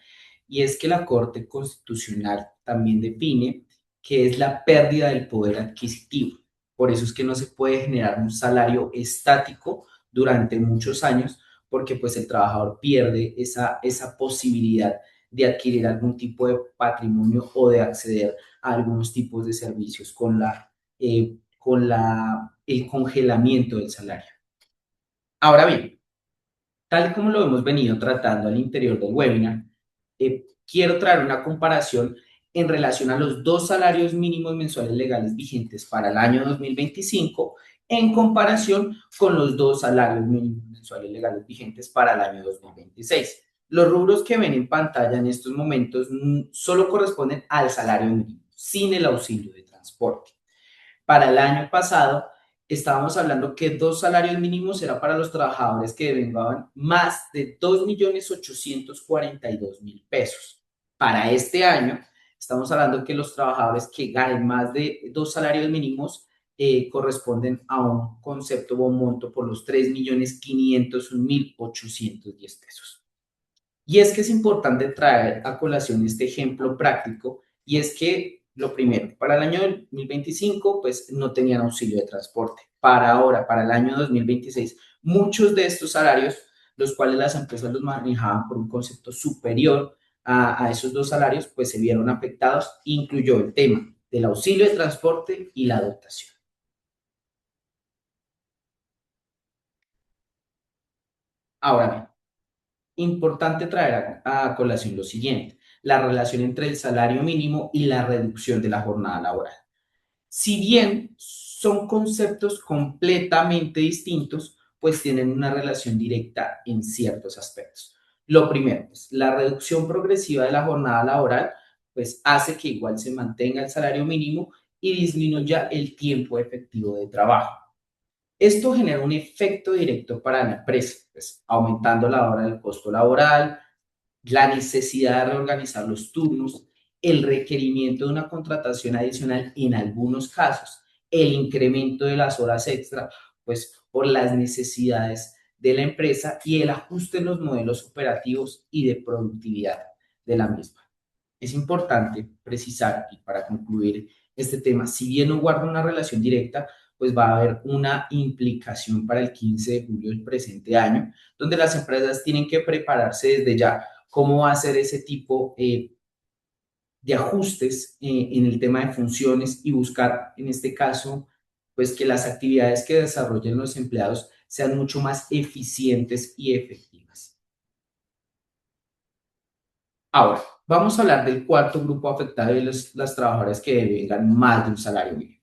y es que la Corte Constitucional también define que es la pérdida del poder adquisitivo. Por eso es que no se puede generar un salario estático durante muchos años, porque pues el trabajador pierde esa posibilidad de adquirir algún tipo de patrimonio o de acceder a algunos tipos de servicios con el congelamiento del salario. Ahora bien, tal como lo hemos venido tratando al interior del webinar, quiero traer una comparación en relación a los dos salarios mínimos mensuales legales vigentes para el año 2025 en comparación con los dos salarios mínimos mensuales legales vigentes para el año 2026. Los rubros que ven en pantalla en estos momentos solo corresponden al salario mínimo, sin el auxilio de transporte. Para el año pasado, estábamos hablando que dos salarios mínimos era para los trabajadores que devengaban más de 2.842.000 pesos. Para este año, estamos hablando que los trabajadores que ganen más de dos salarios mínimos corresponden a un concepto o un monto por los 3.501.810 pesos. Y es que es importante traer a colación este ejemplo práctico, y es que lo primero, para el año 2025, pues no tenían auxilio de transporte. Para ahora, para el año 2026, muchos de estos salarios, los cuales las empresas los manejaban por un concepto superior a esos dos salarios, pues se vieron afectados, incluyó el tema del auxilio de transporte y la dotación. Ahora bien, importante traer a colación lo siguiente: la relación entre el salario mínimo y la reducción de la jornada laboral. Si bien son conceptos completamente distintos, pues tienen una relación directa en ciertos aspectos. Lo primero, pues, la reducción progresiva de la jornada laboral, pues hace que igual se mantenga el salario mínimo y disminuya el tiempo efectivo de trabajo. Esto genera un efecto directo para la empresa, pues, aumentando la hora del costo laboral, la necesidad de reorganizar los turnos, el requerimiento de una contratación adicional en algunos casos, el incremento de las horas extra, pues por las necesidades de la empresa, y el ajuste en los modelos operativos y de productividad de la misma. Es importante precisar, y para concluir este tema, si bien no guarda una relación directa, pues va a haber una implicación para el 15 de julio del presente año, donde las empresas tienen que prepararse desde ya cómo va a ser ese tipo de ajustes en el tema de funciones, y buscar, en este caso, pues que las actividades que desarrollen los empleados sean mucho más eficientes y efectivas. Ahora, vamos a hablar del cuarto grupo afectado, de las trabajadoras que devengan más de un salario mínimo.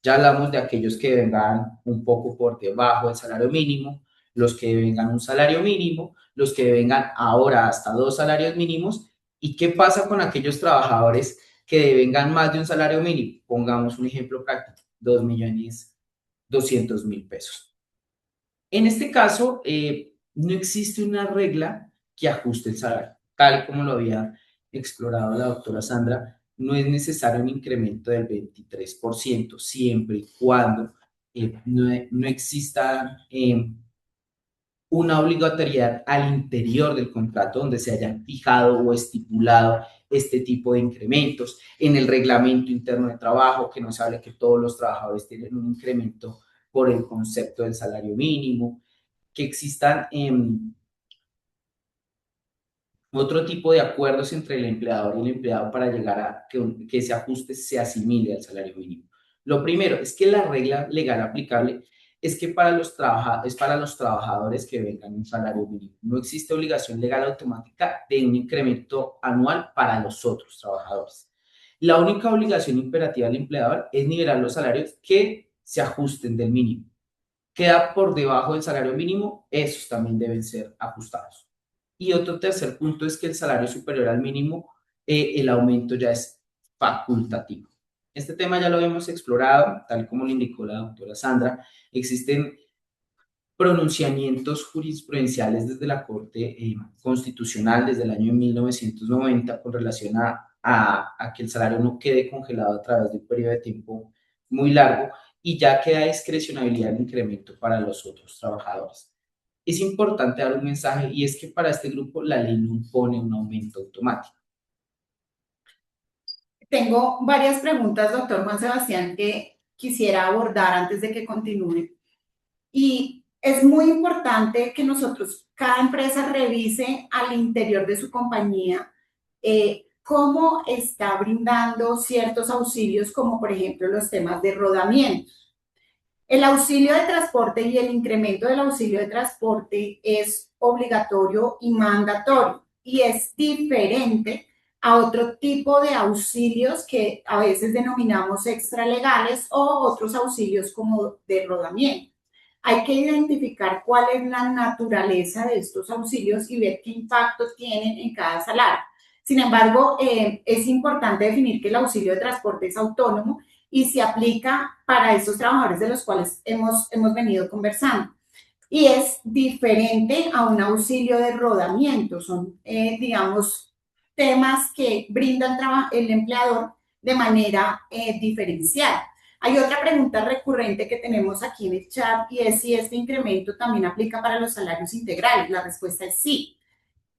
Ya hablamos de aquellos que devengan un poco por debajo del salario mínimo, los que devengan un salario mínimo, los que devengan ahora hasta dos salarios mínimos. ¿Y qué pasa con aquellos trabajadores que devengan más de un salario mínimo? Pongamos un ejemplo práctico: 2.200.000 pesos. En este caso, no existe una regla que ajuste el salario. Tal como lo había explorado la doctora Sandra, no es necesario un incremento del 23%, siempre y cuando no exista una obligatoriedad al interior del contrato donde se hayan fijado o estipulado este tipo de incrementos. En el reglamento interno de trabajo, que nos habla que todos los trabajadores tienen un incremento por el concepto del salario mínimo, que existan otro tipo de acuerdos entre el empleador y el empleado para llegar a que ese ajuste se asimile al salario mínimo. Lo primero es que la regla legal aplicable es que es para los trabajadores que vengan un salario mínimo. No existe obligación legal automática de un incremento anual para los otros trabajadores. La única obligación imperativa del empleador es nivelar los salarios que se ajusten del mínimo. Queda por debajo del salario mínimo, esos también deben ser ajustados. Y otro tercer punto es que el salario superior al mínimo, el aumento ya es facultativo. Este tema ya lo hemos explorado, tal como lo indicó la doctora Sandra. Existen pronunciamientos jurisprudenciales desde la Corte Constitucional desde el año 1990 con relación a que el salario no quede congelado a través de un periodo de tiempo muy largo y ya queda discrecionabilidad de incremento para los otros trabajadores. Es importante dar un mensaje y es que para este grupo la ley no impone un aumento automático. Tengo varias preguntas, doctor Juan Sebastián, que quisiera abordar antes de que continúe. Y es muy importante que nosotros, cada empresa revise al interior de su compañía cómo está brindando ciertos auxilios, como por ejemplo los temas de rodamiento. El auxilio de transporte y el incremento del auxilio de transporte es obligatorio y mandatorio y es diferente a otro tipo de auxilios que a veces denominamos extralegales o otros auxilios como de rodamiento. Hay que identificar cuál es la naturaleza de estos auxilios y ver qué impacto tienen en cada salario. Sin embargo, es importante definir que el auxilio de transporte es autónomo y se aplica para estos trabajadores de los cuales hemos venido conversando. Y es diferente a un auxilio de rodamiento. Son, digamos, temas que brinda el empleador de manera diferencial. Hay otra pregunta recurrente que tenemos aquí en el chat y es si este incremento también aplica para los salarios integrales. La respuesta es sí.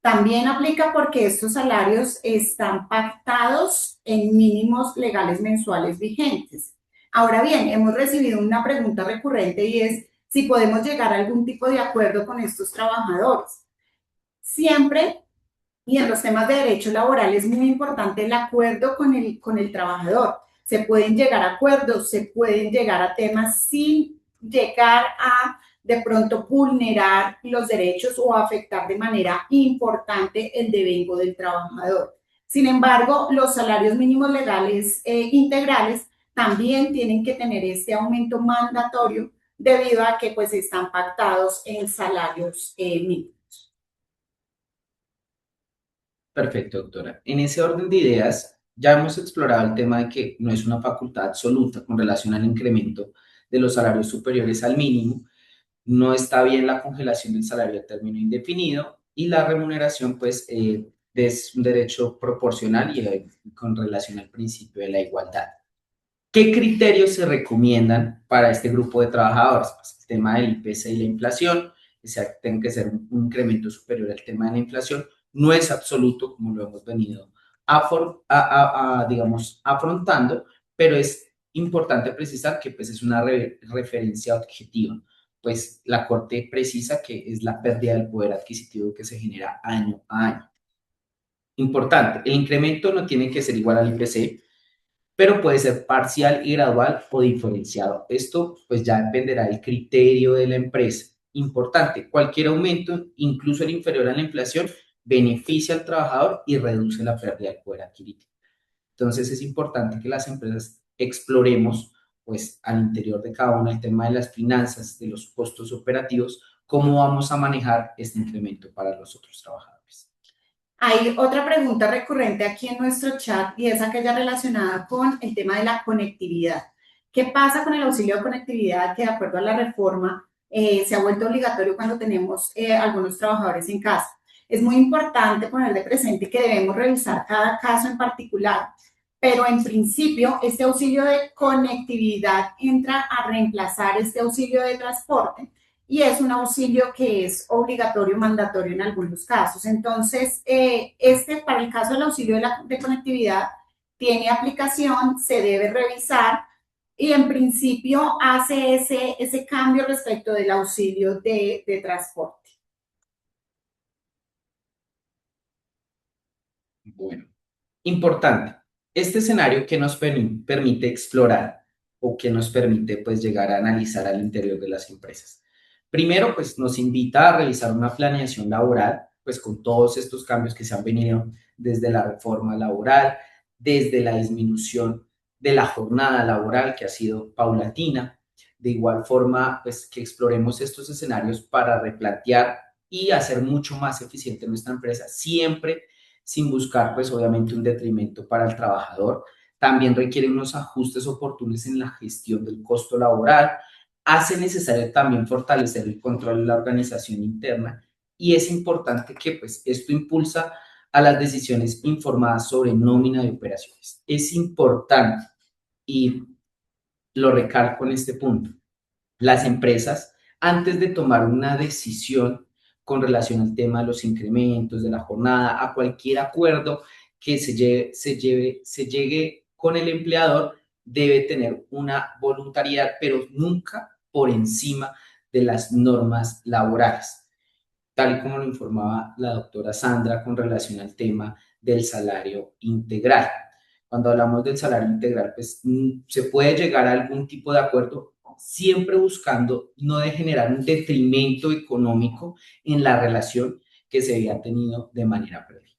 También aplica porque estos salarios están pactados en mínimos legales mensuales vigentes. Ahora bien, hemos recibido una pregunta recurrente y es si podemos llegar a algún tipo de acuerdo con estos trabajadores. Siempre, y en los temas de derecho laboral es muy importante el acuerdo con el trabajador. Se pueden llegar a acuerdos, se pueden llegar a temas sin llegar a de pronto vulnerar los derechos o afectar de manera importante el devengo del trabajador. Sin embargo, los salarios mínimos legales integrales también tienen que tener este aumento mandatorio debido a que pues están pactados en salarios mínimos. Perfecto, doctora. En ese orden de ideas, ya hemos explorado el tema de que no es una facultad absoluta con relación al incremento de los salarios superiores al mínimo. No está bien la congelación del salario a término indefinido y la remuneración pues es un derecho proporcional y con relación al principio de la igualdad. ¿Qué criterios se recomiendan para este grupo de trabajadores? Pues el tema del IPC y la inflación, tiene que ser un incremento superior al tema de la inflación, no es absoluto como lo hemos venido digamos, afrontando, pero es importante precisar que pues es una referencia objetiva. Pues la Corte precisa que es la pérdida del poder adquisitivo que se genera año a año. Importante, el incremento no tiene que ser igual al IPC, pero puede ser parcial y gradual o diferenciado. Esto pues ya dependerá del criterio de la empresa. Importante, cualquier aumento, incluso el inferior a la inflación, beneficia al trabajador y reduce la pérdida del poder adquisitivo. Entonces es importante que las empresas exploremos pues al interior de cada una el tema de las finanzas, de los costos operativos, cómo vamos a manejar este incremento para los otros trabajadores. Hay otra pregunta recurrente aquí en nuestro chat y es aquella relacionada con el tema de la conectividad. ¿Qué pasa con el auxilio de conectividad que de acuerdo a la reforma se ha vuelto obligatorio cuando tenemos algunos trabajadores en casa? Es muy importante poner de presente que debemos revisar cada caso en particular. Pero en principio, este auxilio de conectividad entra a reemplazar este auxilio de transporte y es un auxilio que es obligatorio, mandatorio en algunos casos. Entonces, para el caso del auxilio de conectividad, tiene aplicación, se debe revisar y en principio hace ese cambio respecto del auxilio de transporte. Bueno, importante. Este escenario que nos permite explorar o que nos permite pues llegar a analizar al interior de las empresas. Primero, pues nos invita a realizar una planeación laboral, pues con todos estos cambios que se han venido desde la reforma laboral, desde la disminución de la jornada laboral que ha sido paulatina. De igual forma, pues que exploremos estos escenarios para replantear y hacer mucho más eficiente nuestra empresa, siempre sin buscar, pues obviamente, un detrimento para el trabajador. también requiere unos ajustes oportunos en la gestión del costo laboral, hace necesario también fortalecer el control de la organización interna y es importante que pues esto impulsa a las decisiones informadas sobre nómina de operaciones. Es importante y lo recalco en este punto. Las empresas, antes de tomar una decisión con relación al tema de los incrementos de la jornada, a cualquier acuerdo que se llegue con el empleador, debe tener una voluntariedad, pero nunca por encima de las normas laborales, tal y como lo informaba la doctora Sandra con relación al tema del salario integral. Cuando hablamos del salario integral, pues se puede llegar a algún tipo de acuerdo, siempre buscando no de generar un detrimento económico en la relación que se había tenido de manera previa.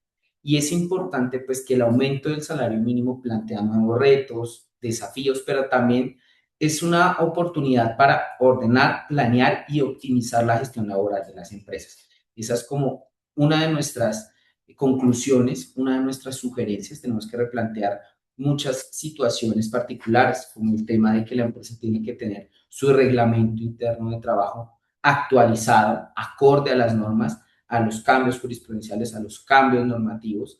Y es importante pues que el aumento del salario mínimo plantea nuevos retos, desafíos, pero también es una oportunidad para ordenar, planear y optimizar la gestión laboral de las empresas. Esa es como una de nuestras conclusiones, una de nuestras sugerencias. Tenemos que replantear muchas situaciones particulares, como el tema de que la empresa tiene que tener su reglamento interno de trabajo actualizado, acorde a las normas, a los cambios jurisprudenciales, a los cambios normativos,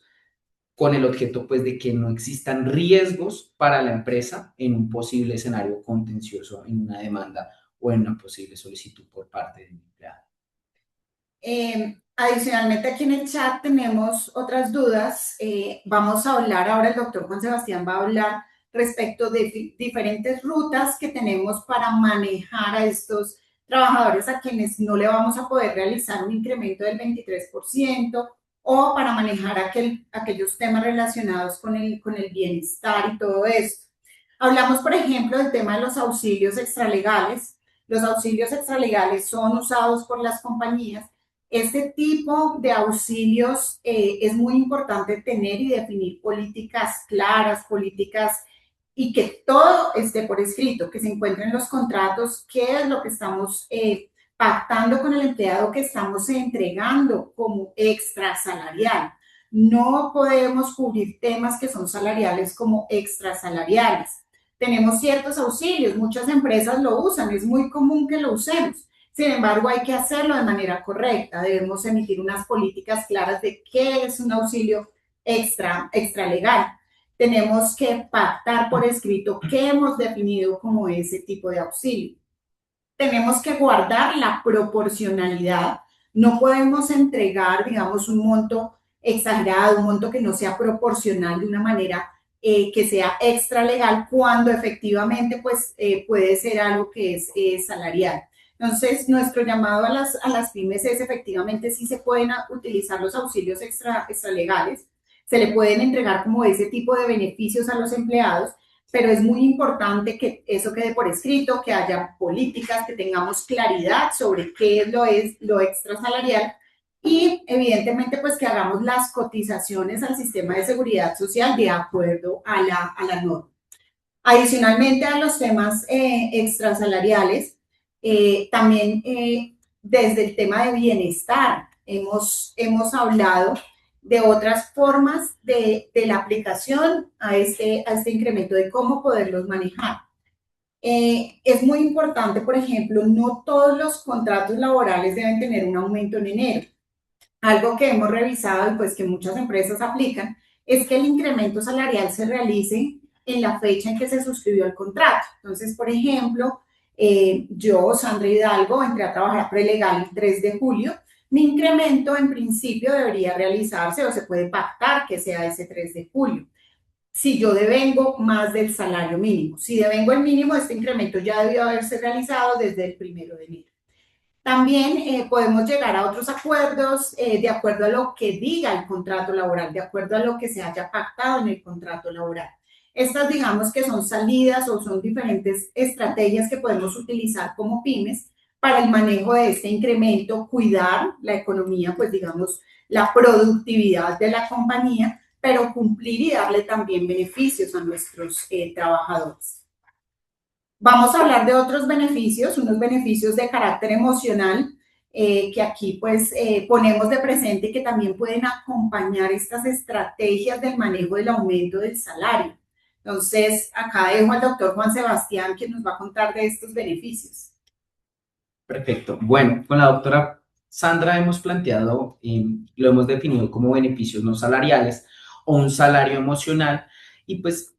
con el objeto pues de que no existan riesgos para la empresa en un posible escenario contencioso, en una demanda o en una posible solicitud por parte del empleado. Adicionalmente, aquí en el chat tenemos otras dudas. Vamos a hablar ahora, el doctor Juan Sebastián va a hablar respecto de diferentes rutas que tenemos para manejar a estos trabajadores a quienes no le vamos a poder realizar un incremento del 23% o para manejar aquellos temas relacionados con el bienestar y todo esto. Hablamos, por ejemplo, del tema de los auxilios extralegales. Los auxilios extralegales son usados por las compañías. Este tipo de auxilios es muy importante tener y definir políticas claras, políticas y que todo esté por escrito, que se encuentren los contratos, qué es lo que estamos pactando con el empleado, que estamos entregando como extra salarial. No podemos cubrir temas que son salariales como extra salariales. Tenemos ciertos auxilios, muchas empresas lo usan, es muy común que lo usemos. Sin embargo, hay que hacerlo de manera correcta. Debemos emitir unas políticas claras de qué es un auxilio extra legal. Tenemos que pactar por escrito qué hemos definido como ese tipo de auxilio. Tenemos que guardar la proporcionalidad. No podemos entregar, digamos, un monto exagerado, un monto que no sea proporcional de una manera que sea extra legal cuando efectivamente pues, puede ser algo que es salarial. Entonces, nuestro llamado a las pymes es efectivamente si se pueden utilizar los auxilios extralegales, se le pueden entregar como ese tipo de beneficios a los empleados, pero es muy importante que eso quede por escrito, que haya políticas, que tengamos claridad sobre qué es lo extra salarial y evidentemente pues que hagamos las cotizaciones al sistema de seguridad social de acuerdo a la norma. Adicionalmente a los temas extrasalariales, también desde el tema de bienestar hemos hablado de otras formas de la aplicación a este incremento, de cómo poderlos manejar. Es muy importante, por ejemplo, no todos los contratos laborales deben tener un aumento en enero. Algo que hemos revisado y pues que muchas empresas aplican es que el incremento salarial se realice en la fecha en que se suscribió el contrato. Entonces, por ejemplo, yo, Sandra Hidalgo, entré a trabajar prelegal el 3 de julio. Mi incremento en principio debería realizarse o se puede pactar que sea ese 3 de julio. Si yo devengo más del salario mínimo. Si devengo el mínimo, este incremento ya debió haberse realizado desde el 1 de enero. También podemos llegar a otros acuerdos de acuerdo a lo que diga el contrato laboral, de acuerdo a lo que se haya pactado en el contrato laboral. Estas, digamos que son salidas o son diferentes estrategias que podemos utilizar como pymes para el manejo de este incremento, cuidar la economía, pues digamos, la productividad de la compañía, pero cumplir y darle también beneficios a nuestros trabajadores. Vamos a hablar de otros beneficios, unos beneficios de carácter emocional que aquí pues ponemos de presente y que también pueden acompañar estas estrategias del manejo del aumento del salario. Entonces, acá dejo al doctor Juan Sebastián que nos va a contar de estos beneficios. Perfecto. Bueno, con la doctora Sandra hemos planteado, lo hemos definido como beneficios no salariales o un salario emocional, y pues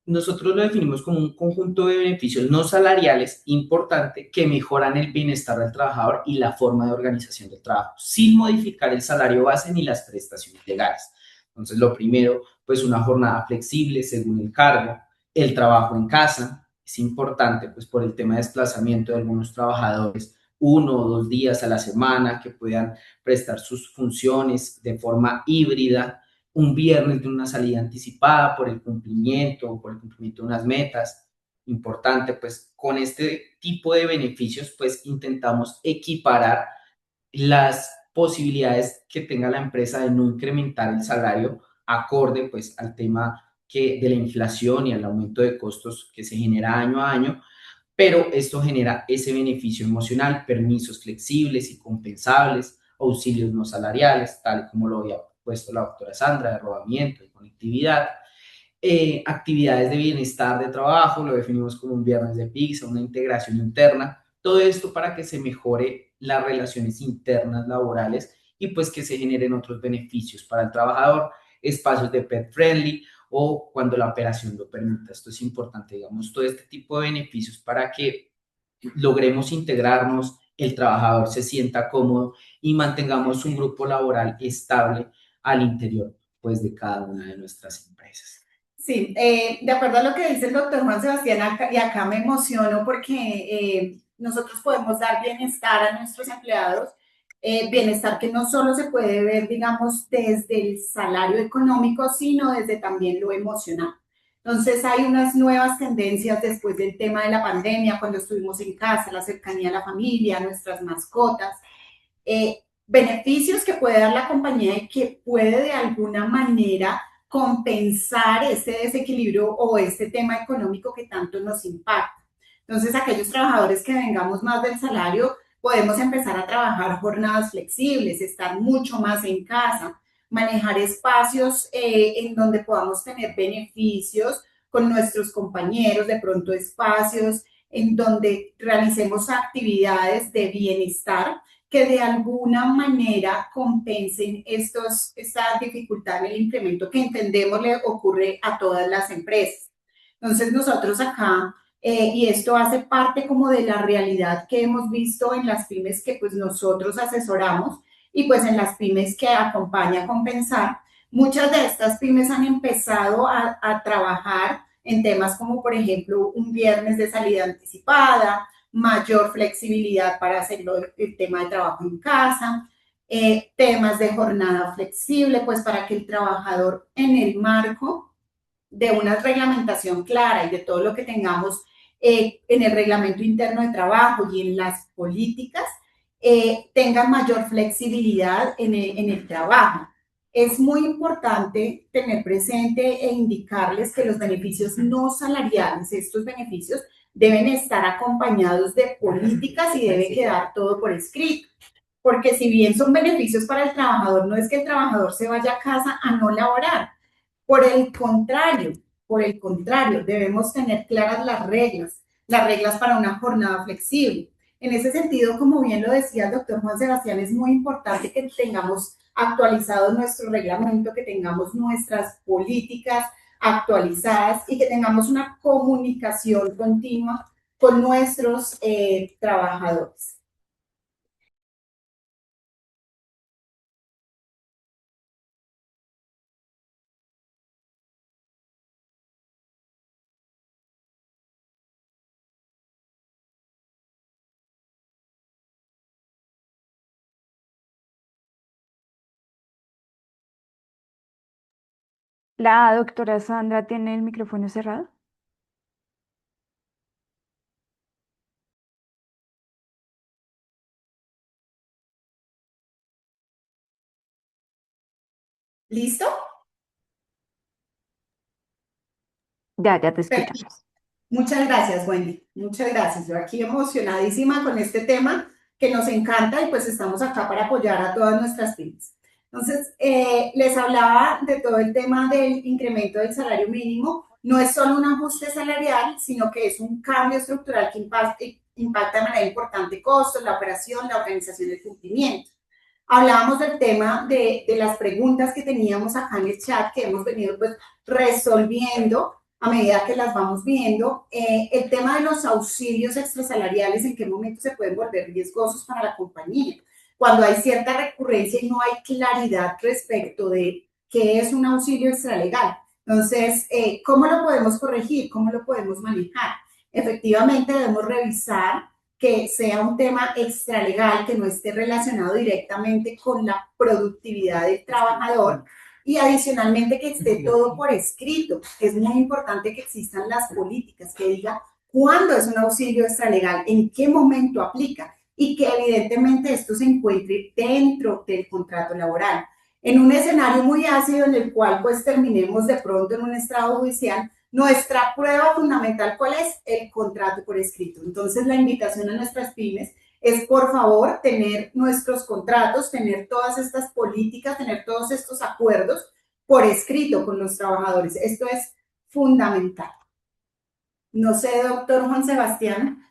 nosotros lo definimos como un conjunto de beneficios no salariales importante que mejoran el bienestar del trabajador y la forma de organización del trabajo, sin modificar el salario base ni las prestaciones legales. Entonces, lo primero, pues una jornada flexible según el cargo, el trabajo en casa, es importante pues por el tema de desplazamiento de algunos trabajadores, 1 o 2 días a la semana que puedan prestar sus funciones de forma híbrida, un viernes de una salida anticipada por el cumplimiento de unas metas. Importante, pues con este tipo de beneficios, pues intentamos equiparar las posibilidades que tenga la empresa de no incrementar el salario acorde pues al tema de la inflación y al aumento de costos que se genera año a año, pero esto genera ese beneficio emocional, permisos flexibles y compensables, auxilios no salariales, tal como lo había puesto la doctora Sandra, de arrobamiento, de conectividad, actividades de bienestar de trabajo, lo definimos como un viernes de pizza, una integración interna, todo esto para que se mejore las relaciones internas laborales y pues que se generen otros beneficios para el trabajador, espacios de pet friendly o cuando la operación lo permita. Esto es importante, digamos, todo este tipo de beneficios para que logremos integrarnos, el trabajador se sienta cómodo y mantengamos un grupo laboral estable al interior pues de cada una de nuestras empresas. Sí, de acuerdo a lo que dice el doctor Juan Sebastián, y acá me emociono porque nosotros podemos dar bienestar a nuestros empleados, bienestar que no solo se puede ver, digamos, desde el salario económico, sino desde también lo emocional. Entonces, hay unas nuevas tendencias después del tema de la pandemia, cuando estuvimos en casa, la cercanía a la familia, nuestras mascotas, beneficios que puede dar la compañía y que puede de alguna manera compensar este desequilibrio o este tema económico que tanto nos impacta. Entonces, aquellos trabajadores que vengamos más del salario, podemos empezar a trabajar jornadas flexibles, estar mucho más en casa, manejar espacios en donde podamos tener beneficios con nuestros compañeros, de pronto espacios en donde realicemos actividades de bienestar que de alguna manera compensen esta dificultad en el incremento que entendemos le ocurre a todas las empresas. Entonces nosotros acá, y esto hace parte como de la realidad que hemos visto en las pymes que pues nosotros asesoramos y pues en las pymes que acompaña a compensar, muchas de estas pymes han empezado a trabajar en temas como por ejemplo un viernes de salida anticipada, mayor flexibilidad para hacerlo el tema de trabajo en casa, temas de jornada flexible, pues para que el trabajador en el marco de una reglamentación clara y de todo lo que tengamos en el reglamento interno de trabajo y en las políticas, tenga mayor flexibilidad en el trabajo. Es muy importante tener presente e indicarles que los beneficios no salariales, estos beneficios, deben estar acompañados de políticas y debe quedar todo por escrito. Porque si bien son beneficios para el trabajador, no es que el trabajador se vaya a casa a no laborar. Por el contrario, debemos tener claras las reglas para una jornada flexible. En ese sentido, como bien lo decía el doctor Juan Sebastián, es muy importante que tengamos actualizado nuestro reglamento, que tengamos nuestras políticas actualizadas y que tengamos una comunicación continua con nuestros trabajadores. La doctora Sandra tiene el micrófono cerrado. ¿Listo? Ya te escuchamos. Muchas gracias, Wendy. Muchas gracias. Yo aquí emocionadísima con este tema que nos encanta y pues estamos acá para apoyar a todas nuestras pymes. Entonces, les hablaba de todo el tema del incremento del salario mínimo no es solo un ajuste salarial, sino que es un cambio estructural que impacta de manera importante costos, la operación, la organización del cumplimiento. Hablábamos del tema de las preguntas que teníamos acá en el chat, que hemos venido pues resolviendo a medida que las vamos viendo. El tema de los auxilios extrasalariales, en qué momento se pueden volver riesgosos para la compañía. Cuando hay cierta recurrencia y no hay claridad respecto de qué es un auxilio extralegal. Entonces, ¿cómo lo podemos corregir? ¿Cómo lo podemos manejar? Efectivamente, debemos revisar que sea un tema extralegal, que no esté relacionado directamente con la productividad del trabajador y adicionalmente que esté todo por escrito. Es muy importante que existan las políticas, que diga cuándo es un auxilio extralegal, en qué momento aplica y que evidentemente esto se encuentre dentro del contrato laboral. En un escenario muy ácido en el cual pues terminemos de pronto en un estrado judicial, nuestra prueba fundamental, ¿cuál es? El contrato por escrito. Entonces, la invitación a nuestras pymes es, por favor, tener nuestros contratos, tener todas estas políticas, tener todos estos acuerdos por escrito con los trabajadores. Esto es fundamental. No sé, doctor Juan Sebastián.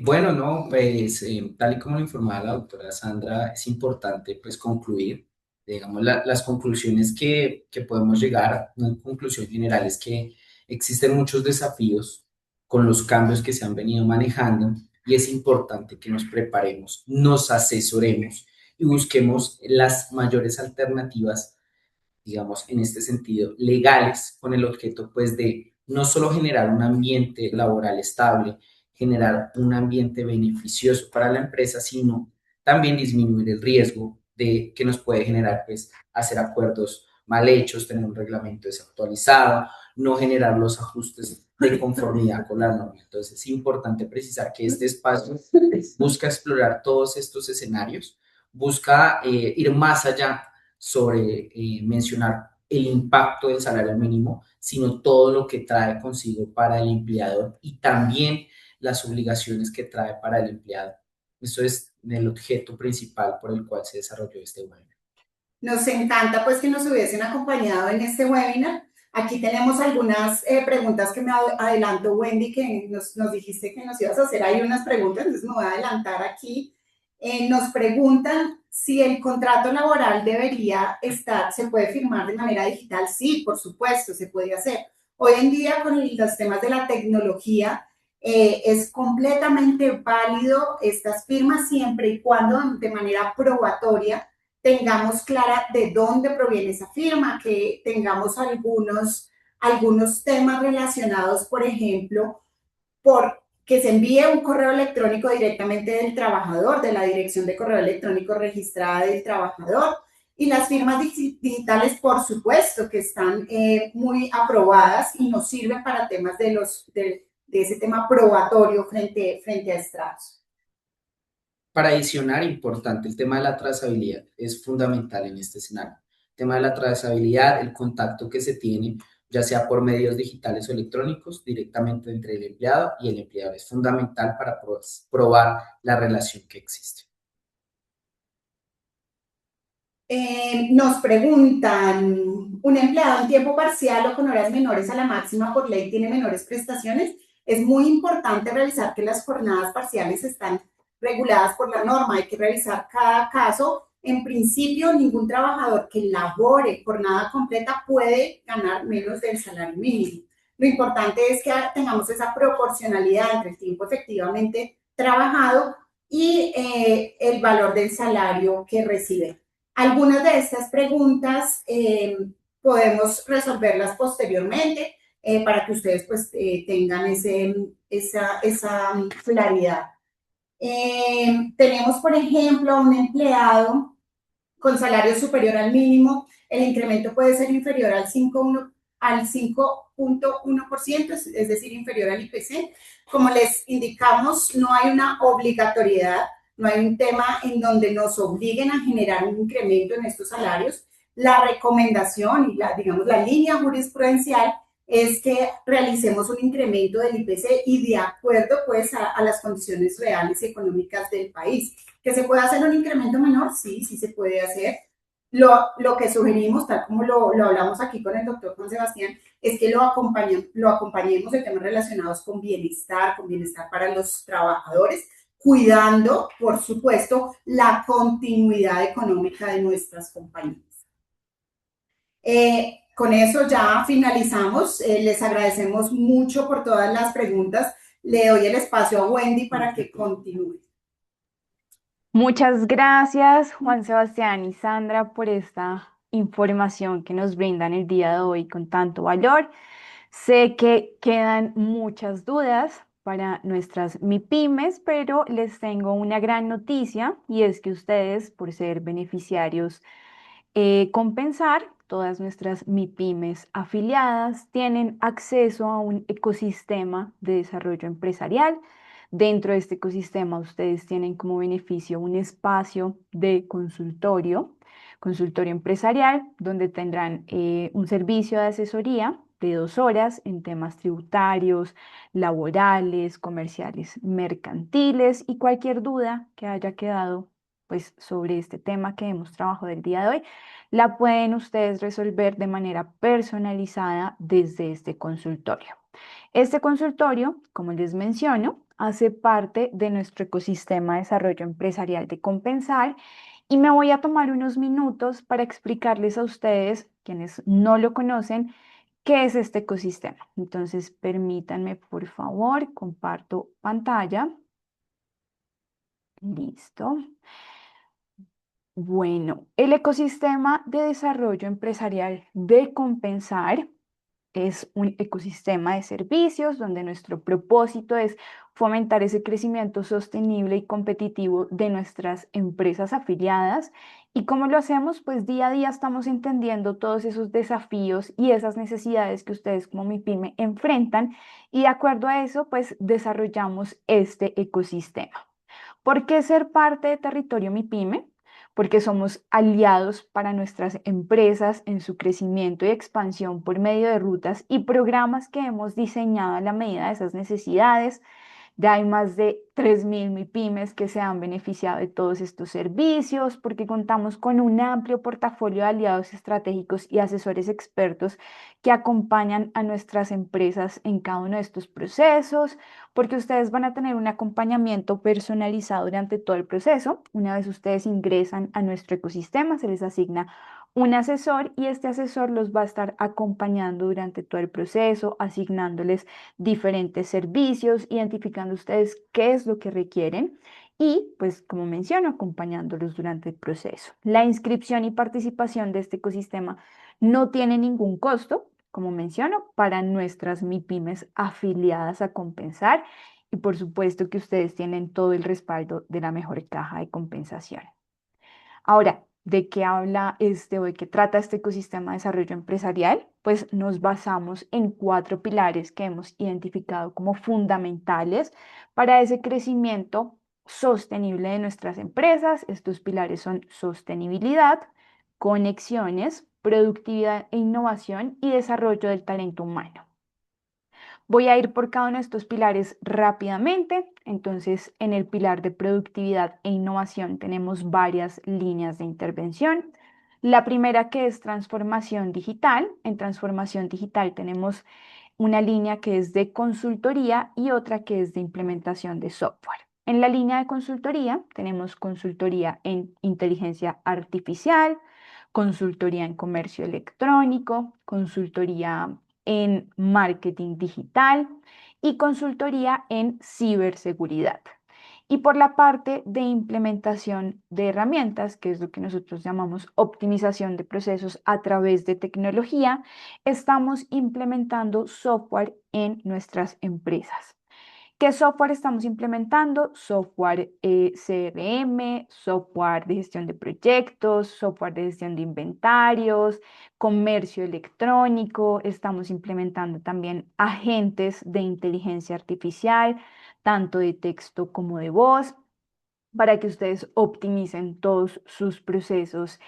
Bueno, no, pues tal y como lo informaba la doctora Sandra, es importante pues concluir, digamos, las conclusiones que podemos llegar, una conclusión general es que existen muchos desafíos con los cambios que se han venido manejando y es importante que nos preparemos, nos asesoremos y busquemos las mayores alternativas, digamos, en este sentido, legales, con el objeto pues de no solo generar un ambiente laboral estable, generar un ambiente beneficioso para la empresa, sino también disminuir el riesgo de que nos puede generar pues hacer acuerdos mal hechos, tener un reglamento desactualizado, no generar los ajustes de conformidad con la norma. Entonces es importante precisar que este espacio busca explorar todos estos escenarios, busca ir más allá sobre mencionar el impacto del salario mínimo, sino todo lo que trae consigo para el empleador y también las obligaciones que trae para el empleado. Eso es el objeto principal por el cual se desarrolló este webinar. Nos encanta pues que nos hubiesen acompañado en este webinar. Aquí tenemos algunas preguntas que me adelanto, Wendy, que nos dijiste que nos ibas a hacer. Hay unas preguntas, entonces me voy a adelantar aquí. Nos preguntan si el contrato laboral se puede firmar de manera digital. Sí, por supuesto, se puede hacer. Hoy en día, con los temas de la tecnología, es completamente válido estas firmas siempre y cuando de manera probatoria tengamos clara de dónde proviene esa firma, que tengamos algunos temas relacionados, por ejemplo, por que se envíe un correo electrónico directamente del trabajador, de la dirección de correo electrónico registrada del trabajador. Y las firmas digitales, por supuesto, que están muy aprobadas y nos sirven para temas de ese tema probatorio frente a estrados. Para adicionar, importante, el tema de la trazabilidad es fundamental en este escenario. El tema de la trazabilidad, el contacto que se tiene, ya sea por medios digitales o electrónicos, directamente entre el empleado y el empleador, es fundamental para probar la relación que existe. Nos preguntan, ¿un empleado en tiempo parcial o con horas menores a la máxima por ley tiene menores prestaciones? Es muy importante revisar que las jornadas parciales están reguladas por la norma, hay que revisar cada caso. En principio, ningún trabajador que labore jornada completa puede ganar menos del salario mínimo. Lo importante es que tengamos esa proporcionalidad entre el tiempo efectivamente trabajado y el valor del salario que recibe. Algunas de estas preguntas podemos resolverlas posteriormente para que ustedes pues tengan esa claridad. Tenemos, por ejemplo, a un empleado con salario superior al mínimo, el incremento puede ser inferior al 5.1%, es decir, inferior al IPC. Como les indicamos, no hay una obligatoriedad, no hay un tema en donde nos obliguen a generar un incremento en estos salarios. La recomendación y la línea jurisprudencial es que realicemos un incremento del IPC y de acuerdo pues a las condiciones reales y económicas del país. ¿Que se puede hacer un incremento menor? Sí, sí se puede hacer. Lo que sugerimos, tal como lo hablamos aquí con el doctor Juan Sebastián, es que lo acompañemos en temas relacionados con bienestar para los trabajadores, cuidando, por supuesto, la continuidad económica de nuestras compañías. Con eso ya finalizamos. Les agradecemos mucho por todas las preguntas. Le doy el espacio a Wendy para que continúe. Muchas gracias, Juan Sebastián y Sandra, por esta información que nos brindan el día de hoy con tanto valor. Sé que quedan muchas dudas para nuestras MIPYMES, pero les tengo una gran noticia y es que ustedes, por ser beneficiarios Compensar, todas nuestras MIPYMES afiliadas tienen acceso a un ecosistema de desarrollo empresarial. Dentro de este ecosistema ustedes tienen como beneficio un espacio de consultorio empresarial, donde tendrán un servicio de asesoría de 2 horas en temas tributarios, laborales, comerciales, mercantiles y cualquier duda que haya quedado pues sobre este tema que hemos trabajado el día de hoy, la pueden ustedes resolver de manera personalizada desde este consultorio. Este consultorio, como les menciono, hace parte de nuestro ecosistema de desarrollo empresarial de Compensar y me voy a tomar unos minutos para explicarles a ustedes, quienes no lo conocen, qué es este ecosistema. Entonces, permítanme, por favor, comparto pantalla. Listo. Bueno, el ecosistema de desarrollo empresarial de Compensar es un ecosistema de servicios donde nuestro propósito es fomentar ese crecimiento sostenible y competitivo de nuestras empresas afiliadas. ¿Y cómo lo hacemos? Pues día a día estamos entendiendo todos esos desafíos y esas necesidades que ustedes como MIPYME enfrentan y de acuerdo a eso, pues desarrollamos este ecosistema. ¿Por qué ser parte de Territorio MIPYME? Porque somos aliados para nuestras empresas en su crecimiento y expansión por medio de rutas y programas que hemos diseñado a la medida de esas necesidades. Ya hay más de 3.000 MIPYMES que se han beneficiado de todos estos servicios porque contamos con un amplio portafolio de aliados estratégicos y asesores expertos que acompañan a nuestras empresas en cada uno de estos procesos, porque ustedes van a tener un acompañamiento personalizado durante todo el proceso. Una vez ustedes ingresan a nuestro ecosistema, se les asigna un asesor y este asesor los va a estar acompañando durante todo el proceso, asignándoles diferentes servicios, identificando ustedes qué es lo que requieren y, pues, como menciono, acompañándolos durante el proceso. La inscripción y participación de este ecosistema no tiene ningún costo, como menciono, para nuestras MIPYMES afiliadas a Compensar y por supuesto que ustedes tienen todo el respaldo de la mejor caja de compensación. Ahora, ¿de qué habla o de qué trata este ecosistema de desarrollo empresarial? Pues nos basamos en 4 pilares que hemos identificado como fundamentales para ese crecimiento sostenible de nuestras empresas. Estos pilares son sostenibilidad, conexiones, productividad e innovación y desarrollo del talento humano. Voy a ir por cada uno de estos pilares rápidamente. Entonces, en el pilar de productividad e innovación tenemos varias líneas de intervención. La primera que es transformación digital. En transformación digital tenemos una línea que es de consultoría y otra que es de implementación de software. En la línea de consultoría tenemos consultoría en inteligencia artificial, consultoría en comercio electrónico, consultoría en marketing digital y consultoría en ciberseguridad. Y por la parte de implementación de herramientas, que es lo que nosotros llamamos optimización de procesos a través de tecnología, estamos implementando software en nuestras empresas. ¿Qué software estamos implementando? Software CRM, software de gestión de proyectos, software de gestión de inventarios, comercio electrónico. Estamos implementando también agentes de inteligencia artificial, tanto de texto como de voz, para que ustedes optimicen todos sus procesos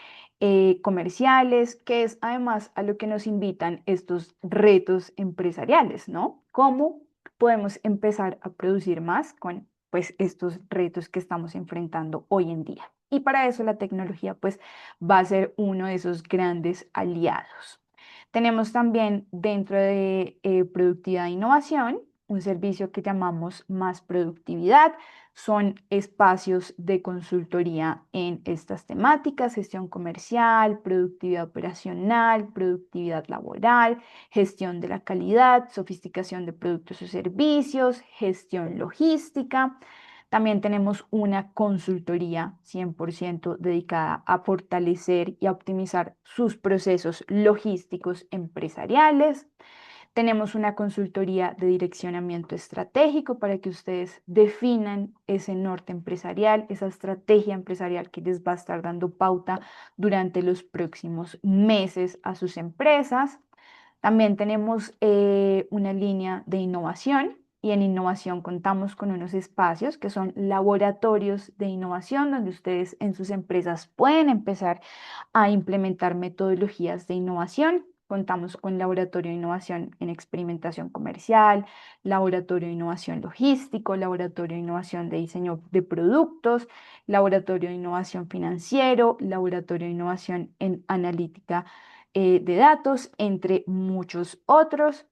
comerciales, que es además a lo que nos invitan estos retos empresariales, ¿no? ¿Cómo podemos empezar a producir más con pues estos retos que estamos enfrentando hoy en día. Y para eso la tecnología pues va a ser uno de esos grandes aliados. Tenemos también dentro de productividad e innovación un servicio que llamamos Más Productividad. Son espacios de consultoría en estas temáticas: gestión comercial, productividad operacional, productividad laboral, gestión de la calidad, sofisticación de productos o servicios, gestión logística. También tenemos una consultoría 100% dedicada a fortalecer y a optimizar sus procesos logísticos empresariales. Tenemos una consultoría de direccionamiento estratégico para que ustedes definan ese norte empresarial, esa estrategia empresarial que les va a estar dando pauta durante los próximos meses a sus empresas. También tenemos una línea de innovación, y en innovación contamos con unos espacios que son laboratorios de innovación, donde ustedes en sus empresas pueden empezar a implementar metodologías de innovación. Contamos con laboratorio de innovación en experimentación comercial, laboratorio de innovación logístico, laboratorio de innovación de diseño de productos, laboratorio de innovación financiero, laboratorio de innovación en analítica de datos, entre muchos otros.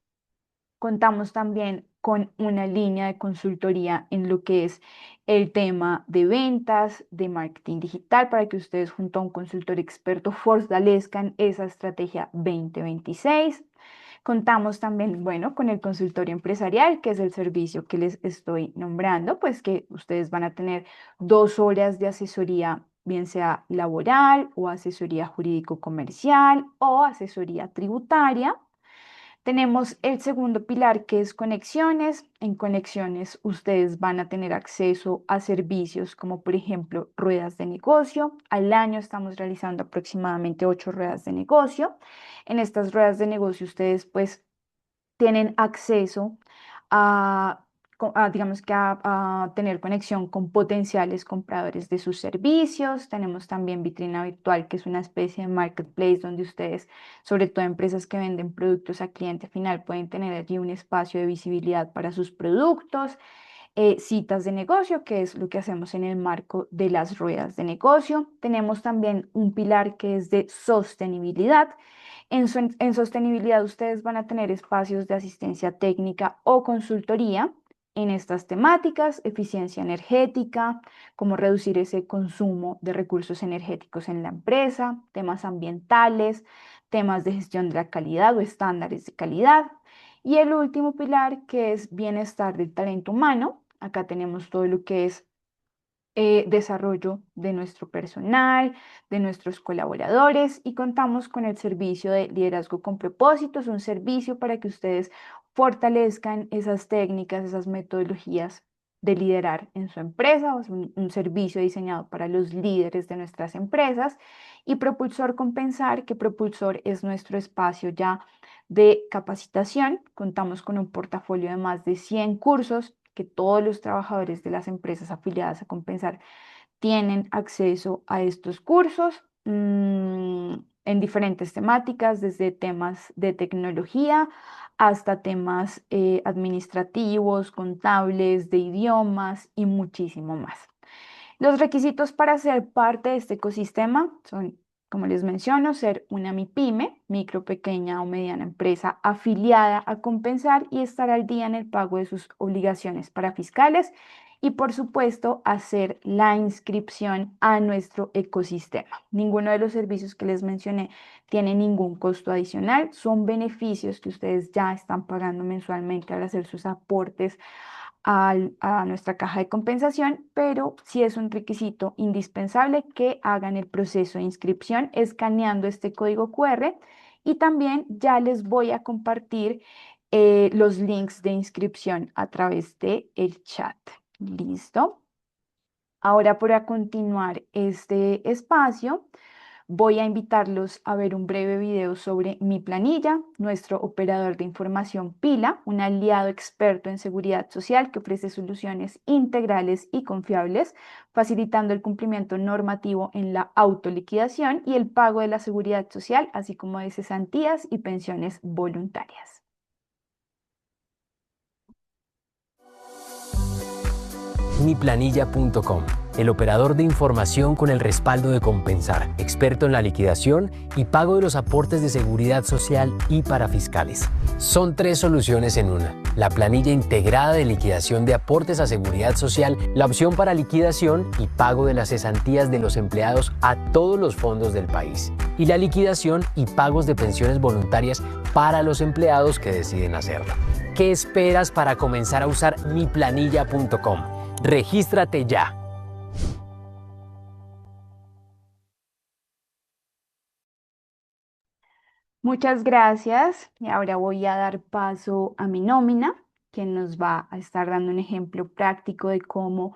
Contamos también con una línea de consultoría en lo que es el tema de ventas, de marketing digital, para que ustedes junto a un consultor experto fortalezcan esa estrategia 2026. Contamos también, bueno, con el consultorio empresarial, que es el servicio que les estoy nombrando, pues que ustedes van a tener 2 horas de asesoría, bien sea laboral o asesoría jurídico-comercial o asesoría tributaria. Tenemos el segundo pilar, que es conexiones. En conexiones ustedes van a tener acceso a servicios como por ejemplo ruedas de negocio. Al año estamos realizando aproximadamente 8 ruedas de negocio. En estas ruedas de negocio ustedes pues tienen acceso digamos que a tener conexión con potenciales compradores de sus servicios. Tenemos también vitrina virtual, que es una especie de marketplace donde ustedes, sobre todo empresas que venden productos a cliente final, pueden tener allí un espacio de visibilidad para sus productos. Citas de negocio, que es lo que hacemos en el marco de las ruedas de negocio. Tenemos también un pilar que es de sostenibilidad. En sostenibilidad ustedes van a tener espacios de asistencia técnica o consultoría en estas temáticas: eficiencia energética, cómo reducir ese consumo de recursos energéticos en la empresa, temas ambientales, temas de gestión de la calidad o estándares de calidad. Y el último pilar, que es bienestar del talento humano. Acá tenemos todo lo que es desarrollo de nuestro personal, de nuestros colaboradores, y contamos con el servicio de liderazgo con propósitos, un servicio para que ustedes fortalezcan esas técnicas, esas metodologías de liderar en su empresa. Es un servicio diseñado para los líderes de nuestras empresas. Y Propulsor Compensar, que Propulsor es nuestro espacio ya de capacitación. Contamos con un portafolio de más de 100 cursos que todos los trabajadores de las empresas afiliadas a Compensar tienen acceso a estos cursos en diferentes temáticas, desde temas de tecnología hasta temas administrativos, contables, de idiomas y muchísimo más. Los requisitos para ser parte de este ecosistema son, como les menciono, ser una MIPYME, micro, pequeña o mediana empresa afiliada a Compensar, y estar al día en el pago de sus obligaciones parafiscales, y por supuesto hacer la inscripción a nuestro ecosistema. Ninguno de los servicios que les mencioné tiene ningún costo adicional, son beneficios que ustedes ya están pagando mensualmente al hacer sus aportes a nuestra caja de compensación, pero sí es un requisito indispensable que hagan el proceso de inscripción escaneando este código QR, y también ya les voy a compartir los links de inscripción a través del chat. ¿Listo? Ahora, para continuar este espacio, voy a invitarlos a ver un breve video sobre Mi Planilla, nuestro operador de información Pila, un aliado experto en seguridad social que ofrece soluciones integrales y confiables, facilitando el cumplimiento normativo en la autoliquidación y el pago de la seguridad social, así como de cesantías y pensiones voluntarias. miplanilla.com, el operador de información con el respaldo de Compensar, experto en la liquidación y pago de los aportes de seguridad social y parafiscales. Son 3 soluciones en una: la planilla integrada de liquidación de aportes a seguridad social, la opción para liquidación y pago de las cesantías de los empleados a todos los fondos del país, y la liquidación y pagos de pensiones voluntarias para los empleados que deciden hacerlo. ¿Qué esperas para comenzar a usar miplanilla.com? ¡Regístrate ya! Muchas gracias. Y ahora voy a dar paso a mi nómina, que nos va a estar dando un ejemplo práctico de cómo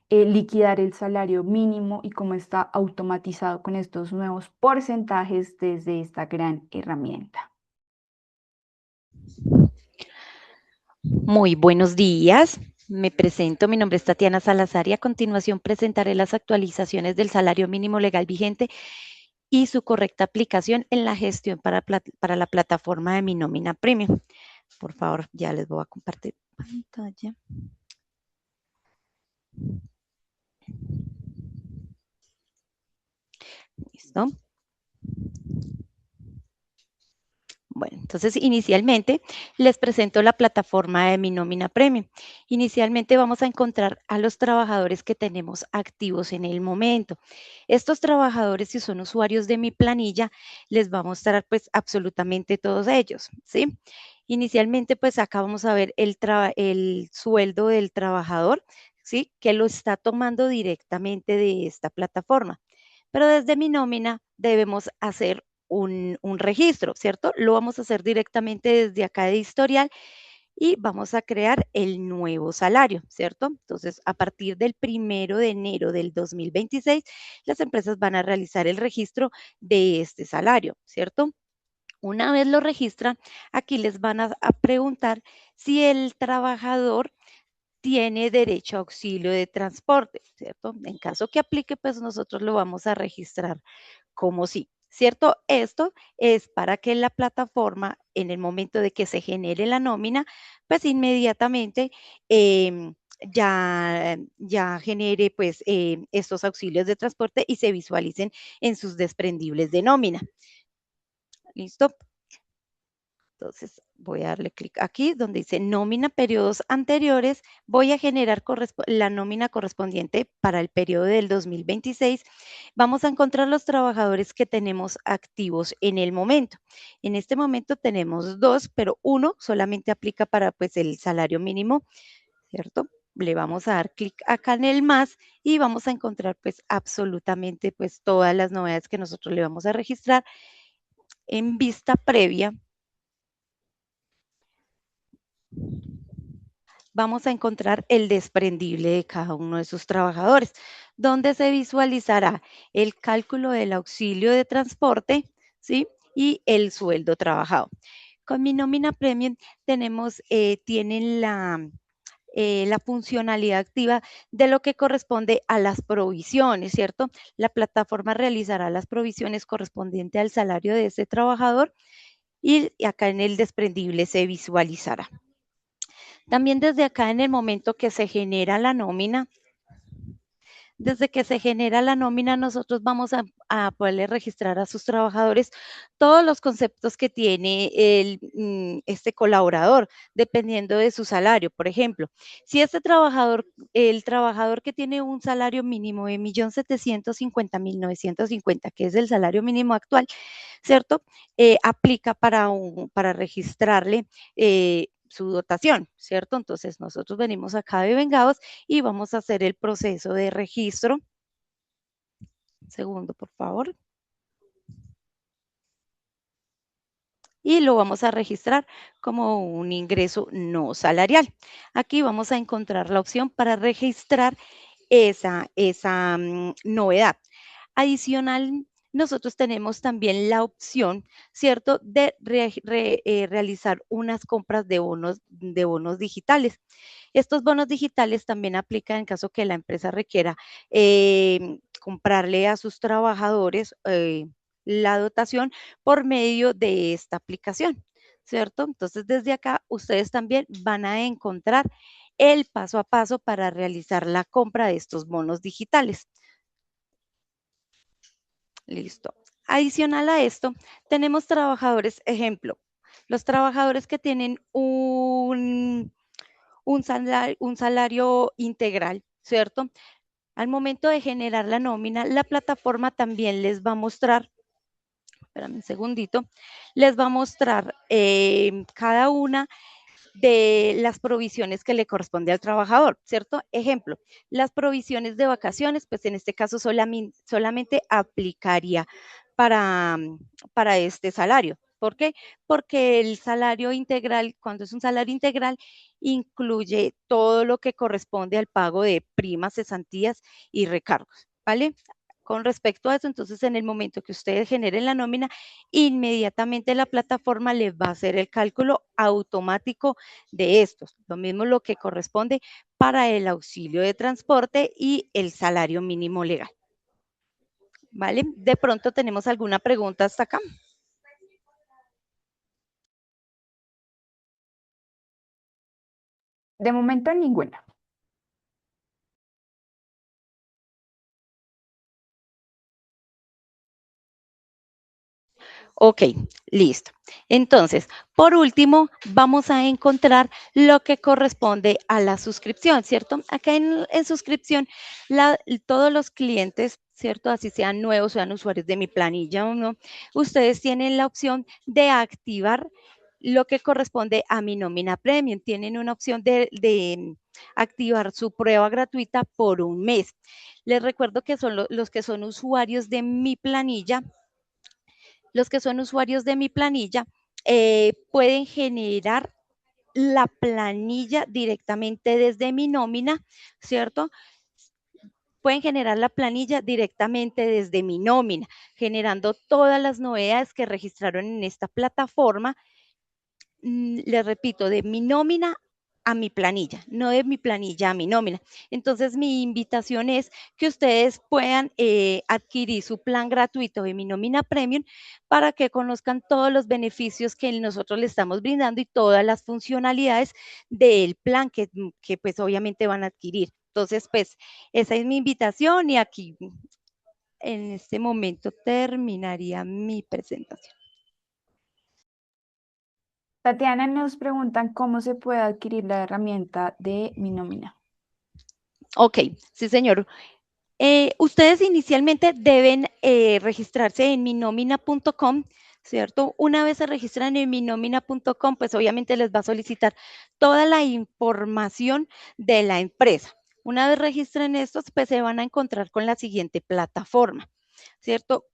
liquidar el salario mínimo y cómo está automatizado con estos nuevos porcentajes desde esta gran herramienta. Muy buenos días. Me presento, mi nombre es Tatiana Salazar y a continuación presentaré las actualizaciones del salario mínimo legal vigente y su correcta aplicación en la gestión para la plataforma de Mi Nómina Premium. Por favor, ya les voy a compartir pantalla. ¿Listo? Bueno, entonces inicialmente les presento la plataforma de Mi Nómina Premium. Inicialmente vamos a encontrar a los trabajadores que tenemos activos en el momento. Estos trabajadores, si son usuarios de mi planilla, les va a mostrar pues absolutamente todos ellos, ¿sí? Inicialmente pues acá vamos a ver el sueldo del trabajador, ¿sí? Que lo está tomando directamente de esta plataforma. Pero desde Mi Nómina debemos hacer un registro, ¿cierto? Lo vamos a hacer directamente desde acá de historial y vamos a crear el nuevo salario, ¿cierto? Entonces, a partir del 1 de enero del 2026, las empresas van a realizar el registro de este salario, ¿cierto? Una vez lo registran, aquí les van a preguntar si el trabajador tiene derecho a auxilio de transporte, ¿cierto? En caso que aplique, pues nosotros lo vamos a registrar como sí. ¿Cierto? Esto es para que la plataforma, en el momento de que se genere la nómina, pues inmediatamente ya genere pues estos auxilios de transporte y se visualicen en sus desprendibles de nómina. ¿Listo? Entonces, voy a darle clic aquí donde dice nómina periodos anteriores. Voy a generar la nómina correspondiente para el periodo del 2026. Vamos a encontrar los trabajadores que tenemos activos en el momento. En este momento tenemos 2, pero 1 solamente aplica para pues el salario mínimo, ¿cierto? Le vamos a dar clic acá en el más y vamos a encontrar pues absolutamente pues todas las novedades que nosotros le vamos a registrar en vista previa. Vamos a encontrar el desprendible de cada uno de sus trabajadores, donde se visualizará el cálculo del auxilio de transporte, ¿sí? Y el sueldo trabajado. Con Mi Nómina Premium tienen la funcionalidad activa de lo que corresponde a las provisiones, ¿cierto? La plataforma realizará las provisiones correspondientes al salario de ese trabajador y acá en el desprendible se visualizará. También desde acá en el momento que se genera la nómina, nosotros vamos a poderle registrar a sus trabajadores todos los conceptos que tiene este colaborador, dependiendo de su salario. Por ejemplo, si el trabajador que tiene un salario mínimo de 1.750.950, que es el salario mínimo actual, ¿cierto? Aplica para registrarle su dotación, ¿cierto? Entonces, nosotros venimos acá de Vengados y vamos a hacer el proceso de registro. Un segundo, por favor. Y lo vamos a registrar como un ingreso no salarial. Aquí vamos a encontrar la opción para registrar esa novedad. Adicional, nosotros tenemos también la opción, ¿cierto?, de realizar unas compras de bonos digitales. Estos bonos digitales también aplican en caso que la empresa requiera comprarle a sus trabajadores la dotación por medio de esta aplicación, ¿cierto? Entonces, desde acá, ustedes también van a encontrar el paso a paso para realizar la compra de estos bonos digitales. Listo. Adicional a esto, tenemos trabajadores, ejemplo, los trabajadores que tienen un salario integral, ¿cierto? Al momento de generar la nómina, la plataforma también les va a mostrar, espérame un segundito, les va a mostrar cada una de las provisiones que le corresponde al trabajador, ¿cierto? Ejemplo, las provisiones de vacaciones, pues en este caso solamente aplicaría para este salario. ¿Por qué? Porque el salario integral, cuando es un salario integral, incluye todo lo que corresponde al pago de primas, cesantías y recargos, ¿vale? Con respecto a eso, entonces en el momento que ustedes generen la nómina, inmediatamente la plataforma les va a hacer el cálculo automático de estos. Lo mismo lo que corresponde para el auxilio de transporte y el salario mínimo legal. ¿Vale? De pronto tenemos alguna pregunta hasta acá. De momento ninguna. Ok, listo. Entonces, por último, vamos a encontrar lo que corresponde a la suscripción, ¿cierto? Acá en suscripción, todos los clientes, ¿cierto? Así sean nuevos, sean usuarios de mi planilla o no, ustedes tienen la opción de activar lo que corresponde a mi nómina premium. Tienen una opción de activar su prueba gratuita por un mes. Les recuerdo que son los que son usuarios de mi planilla. Los que son usuarios de mi planilla pueden generar la planilla directamente desde mi nómina, ¿cierto? Pueden generar la planilla directamente desde mi nómina, generando todas las novedades que registraron en esta plataforma. Les repito, de mi nómina a mi planilla, no de mi planilla a mi nómina. Entonces, mi invitación es que ustedes puedan adquirir su plan gratuito de mi nómina premium para que conozcan todos los beneficios que nosotros le estamos brindando y todas las funcionalidades del plan que pues obviamente van a adquirir. Entonces, pues esa es mi invitación y aquí en este momento terminaría mi presentación. Tatiana, nos preguntan cómo se puede adquirir la herramienta de Mi Nómina. Ok, sí, señor. Ustedes inicialmente deben registrarse en minomina.com, ¿cierto? Una vez se registran en minomina.com, pues obviamente les va a solicitar toda la información de la empresa. Una vez registren estos, pues se van a encontrar con la siguiente plataforma, ¿cierto?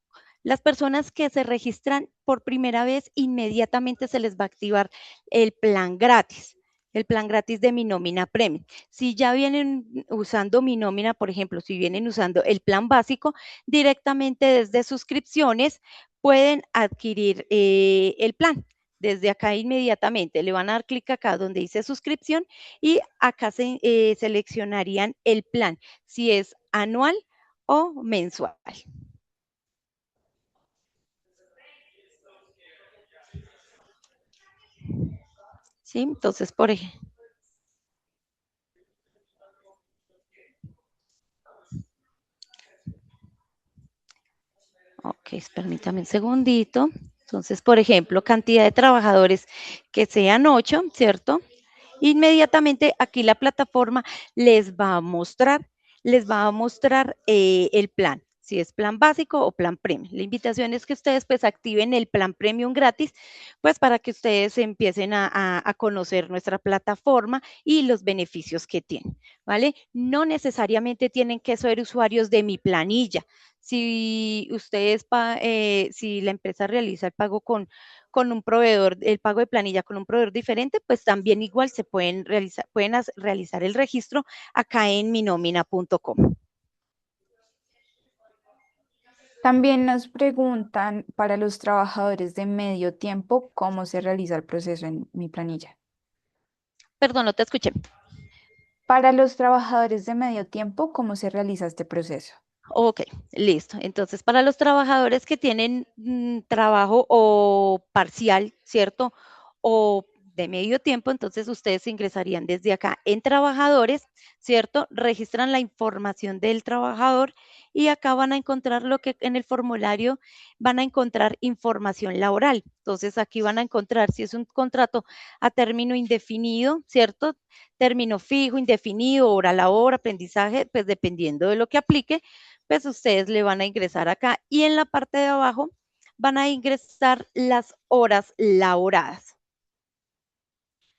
Las personas que se registran por primera vez, inmediatamente se les va a activar el plan gratis de mi nómina premium. Si ya vienen usando mi nómina, por ejemplo, si vienen usando el plan básico, directamente desde suscripciones pueden adquirir el plan. Desde acá inmediatamente le van a dar clic acá donde dice suscripción y acá seleccionarían el plan, si es anual o mensual. ¿Sí? Entonces, por ejemplo. Ok, permítame un segundito. Entonces, por ejemplo, cantidad de trabajadores que sean 8, ¿cierto? Inmediatamente aquí la plataforma les va a mostrar el plan, si es plan básico o plan premium. La invitación es que ustedes pues activen el plan premium gratis, pues para que ustedes empiecen a conocer nuestra plataforma y los beneficios que tiene, ¿vale? No necesariamente tienen que ser usuarios de mi planilla. Si ustedes, si la empresa realiza el pago con un proveedor, el pago de planilla con un proveedor diferente, pues también igual se pueden realizar el registro acá en minomina.com. También nos preguntan para los trabajadores de medio tiempo, ¿cómo se realiza el proceso en mi planilla? Perdón, no te escuché. Para los trabajadores de medio tiempo, ¿cómo se realiza este proceso? Ok, listo. Entonces, para los trabajadores que tienen trabajo o parcial, ¿cierto? O de medio tiempo, entonces ustedes ingresarían desde acá en trabajadores, ¿cierto? Registran la información del trabajador y acá van a encontrar lo que en el formulario van a encontrar información laboral. Entonces aquí van a encontrar si es un contrato a término indefinido, ¿cierto? Término fijo, indefinido, hora labor, aprendizaje, pues dependiendo de lo que aplique, pues ustedes le van a ingresar acá y en la parte de abajo van a ingresar las horas laboradas.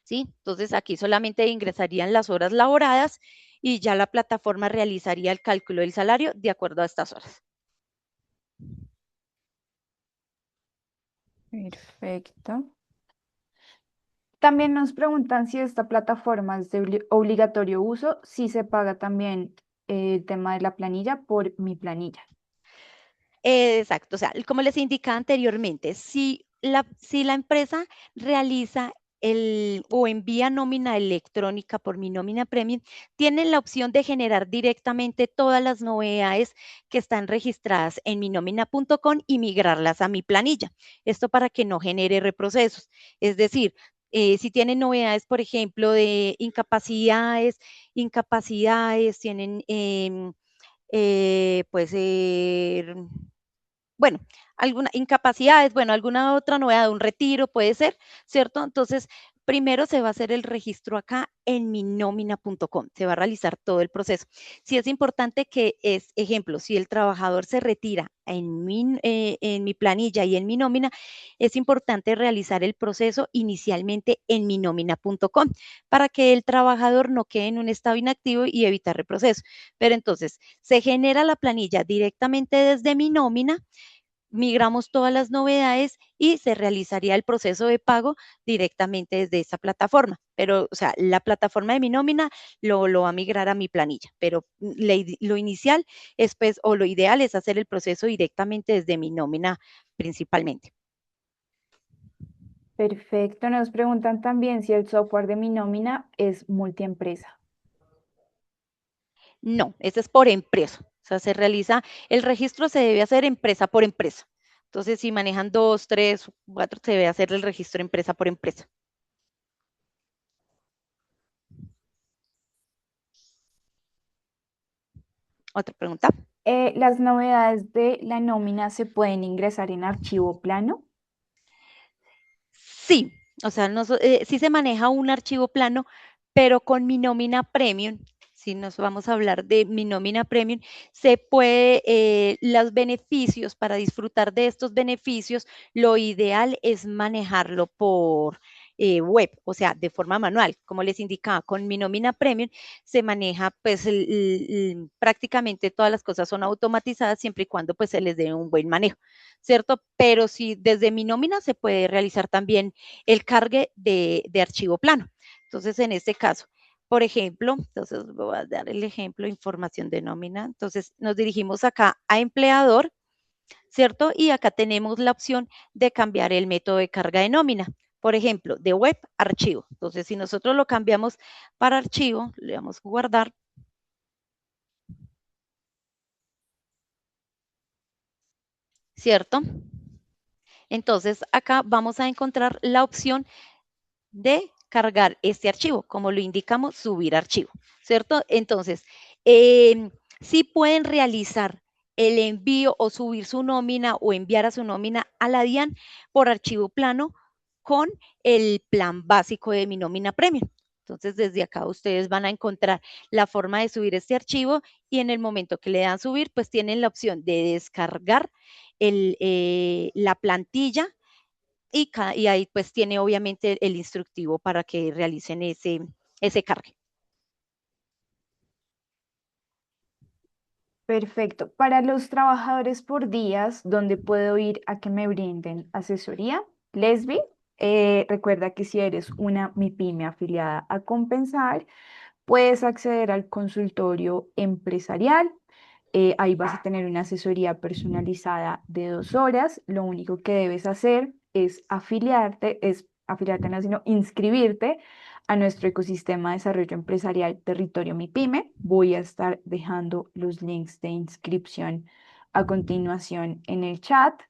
¿Sí? Entonces aquí solamente ingresarían las horas laboradas y ya la plataforma realizaría el cálculo del salario de acuerdo a estas horas. Perfecto. También nos preguntan si esta plataforma es de obligatorio uso, si se paga también el tema de la planilla por mi planilla. Exacto, o sea, como les indicaba anteriormente, si la empresa realiza o envía nómina electrónica por mi nómina premium, tienen la opción de generar directamente todas las novedades que están registradas en minómina.com y migrarlas a mi planilla. Esto para que no genere reprocesos. Es decir, si tienen novedades, por ejemplo, de incapacidades, tienen, puede ser bueno, alguna otra novedad, un retiro puede ser, ¿cierto? Entonces, primero se va a hacer el registro acá en minómina.com, se va a realizar todo el proceso. Sí es importante que ejemplo, si el trabajador se retira en mi planilla y en mi nómina, es importante realizar el proceso inicialmente en minómina.com para que el trabajador no quede en un estado inactivo y evitar reproceso. Pero entonces, se genera la planilla directamente desde mi nómina, migramos todas las novedades y se realizaría el proceso de pago directamente desde esa plataforma. Pero, o sea, la plataforma de mi nómina lo va a migrar a mi planilla, pero lo inicial es, pues, o lo ideal es hacer el proceso directamente desde mi nómina principalmente. Perfecto. Nos preguntan también si el software de mi nómina es multiempresa. No, ese es por empresa. O sea, el registro se debe hacer empresa por empresa. Entonces, si manejan 2, 3, 4, se debe hacer el registro empresa por empresa. ¿Otra pregunta? ¿Las novedades de la nómina se pueden ingresar en archivo plano? Sí, o sea, sí se maneja un archivo plano, pero con mi nómina premium, si nos vamos a hablar de mi nómina premium, se puede, los beneficios, para disfrutar de estos beneficios, lo ideal es manejarlo por web, o sea, de forma manual. Como les indicaba, con mi nómina premium se maneja, pues, prácticamente todas las cosas son automatizadas siempre y cuando, pues, se les dé un buen manejo, ¿cierto? Pero sí, desde mi nómina se puede realizar también el cargue de archivo plano. Entonces, en este caso, por ejemplo, entonces voy a dar el ejemplo, información de nómina. Entonces, nos dirigimos acá a empleador, ¿cierto? Y acá tenemos la opción de cambiar el método de carga de nómina. Por ejemplo, de web, archivo. Entonces, si nosotros lo cambiamos para archivo, le damos a guardar. ¿Cierto? Entonces, acá vamos a encontrar la opción de cargar este archivo, como lo indicamos, subir archivo, ¿cierto? Entonces, sí pueden realizar el envío o subir su nómina o enviar a su nómina a la DIAN por archivo plano con el plan básico de mi nómina premium. Entonces, desde acá ustedes van a encontrar la forma de subir este archivo y en el momento que le dan subir, pues tienen la opción de descargar la plantilla y ahí pues tiene obviamente el instructivo para que realicen ese cargue. Perfecto. Para los trabajadores por días, ¿dónde puedo ir a que me brinden asesoría? Lesbi, recuerda que si eres una MIPYME afiliada a Compensar, puedes acceder al consultorio empresarial. Ahí vas a tener una asesoría personalizada de 2 horas. Lo único que debes hacer es afiliarte no, sino inscribirte a nuestro ecosistema de desarrollo empresarial Territorio MIPYME. Voy a estar dejando los links de inscripción a continuación en el chat.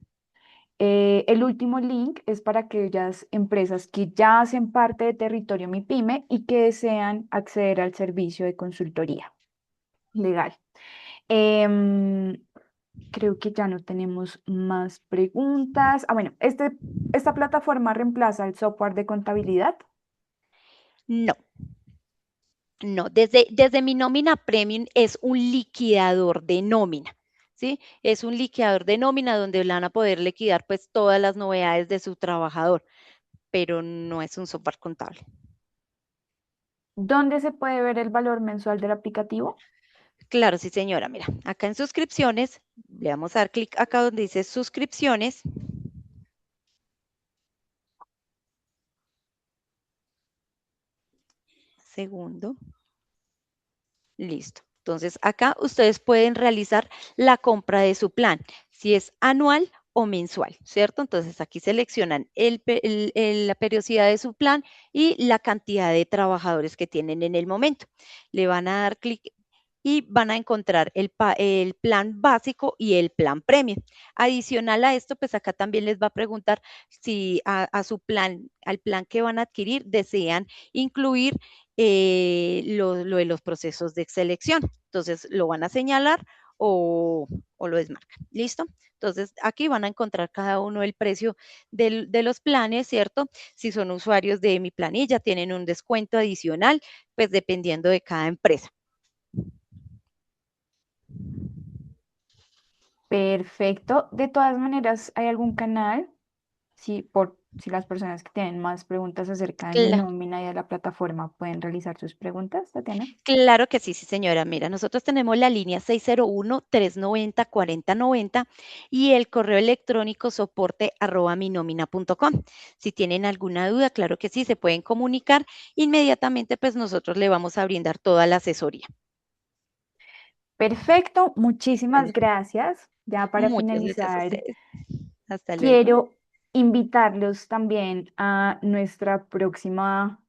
El último link es para aquellas empresas que ya hacen parte de Territorio MIPYME y que desean acceder al servicio de consultoría legal. Em, Creo que ya no tenemos más preguntas. Bueno, ¿esta plataforma reemplaza el software de contabilidad? No. No, desde mi nómina premium es un liquidador de nómina, ¿sí? Es un liquidador de nómina donde van a poder liquidar pues todas las novedades de su trabajador, pero no es un software contable. ¿Dónde se puede ver el valor mensual del aplicativo? Claro, sí, señora. Mira, acá en suscripciones, le vamos a dar clic acá donde dice suscripciones. Segundo. Listo. Entonces, acá ustedes pueden realizar la compra de su plan, si es anual o mensual, ¿cierto? Entonces, aquí seleccionan la periodicidad de su plan y la cantidad de trabajadores que tienen en el momento. Le van a dar clic y van a encontrar el plan básico y el plan premium. Adicional a esto, pues acá también les va a preguntar si al plan que van a adquirir desean incluir lo de los procesos de selección. Entonces, lo van a señalar o lo desmarcan. ¿Listo? Entonces, aquí van a encontrar cada uno el precio de los planes, ¿cierto? Si son usuarios de mi planilla, tienen un descuento adicional, pues dependiendo de cada empresa. Perfecto. De todas maneras, ¿hay algún canal? Si las personas que tienen más preguntas acerca de mi Claro. nómina y de la plataforma pueden realizar sus preguntas, Tatiana. Claro que sí, sí, señora. Mira, nosotros tenemos la línea 601-390-4090 y el correo electrónico soporte@minomina.com. Si tienen alguna duda, claro que sí, se pueden comunicar. Inmediatamente, pues nosotros le vamos a brindar toda la asesoría. Perfecto, muchísimas Bueno, gracias. Ya para muchas gracias a finalizar, ustedes. Hasta luego. quiero invitarlos también a nuestra próxima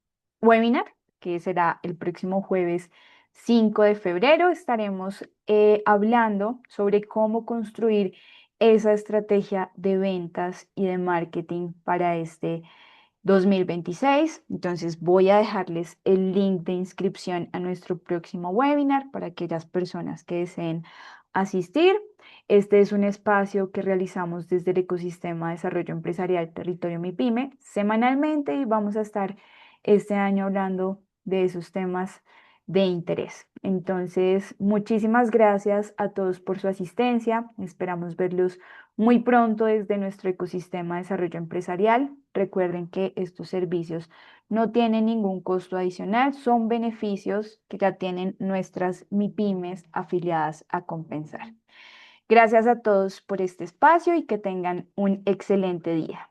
webinar, que será el próximo jueves 5 de febrero. Estaremos hablando sobre cómo construir esa estrategia de ventas y de marketing para este 2026. Entonces voy a dejarles el link de inscripción a nuestro próximo webinar para aquellas personas que deseen asistir. Este es un espacio que realizamos desde el ecosistema de desarrollo empresarial Territorio MIPYME semanalmente y vamos a estar este año hablando de esos temas de interés. Entonces, muchísimas gracias a todos por su asistencia. Esperamos verlos muy pronto desde nuestro ecosistema de desarrollo empresarial. Recuerden que estos servicios no tienen ningún costo adicional, son beneficios que ya tienen nuestras MIPYMES afiliadas a Compensar. Gracias a todos por este espacio y que tengan un excelente día.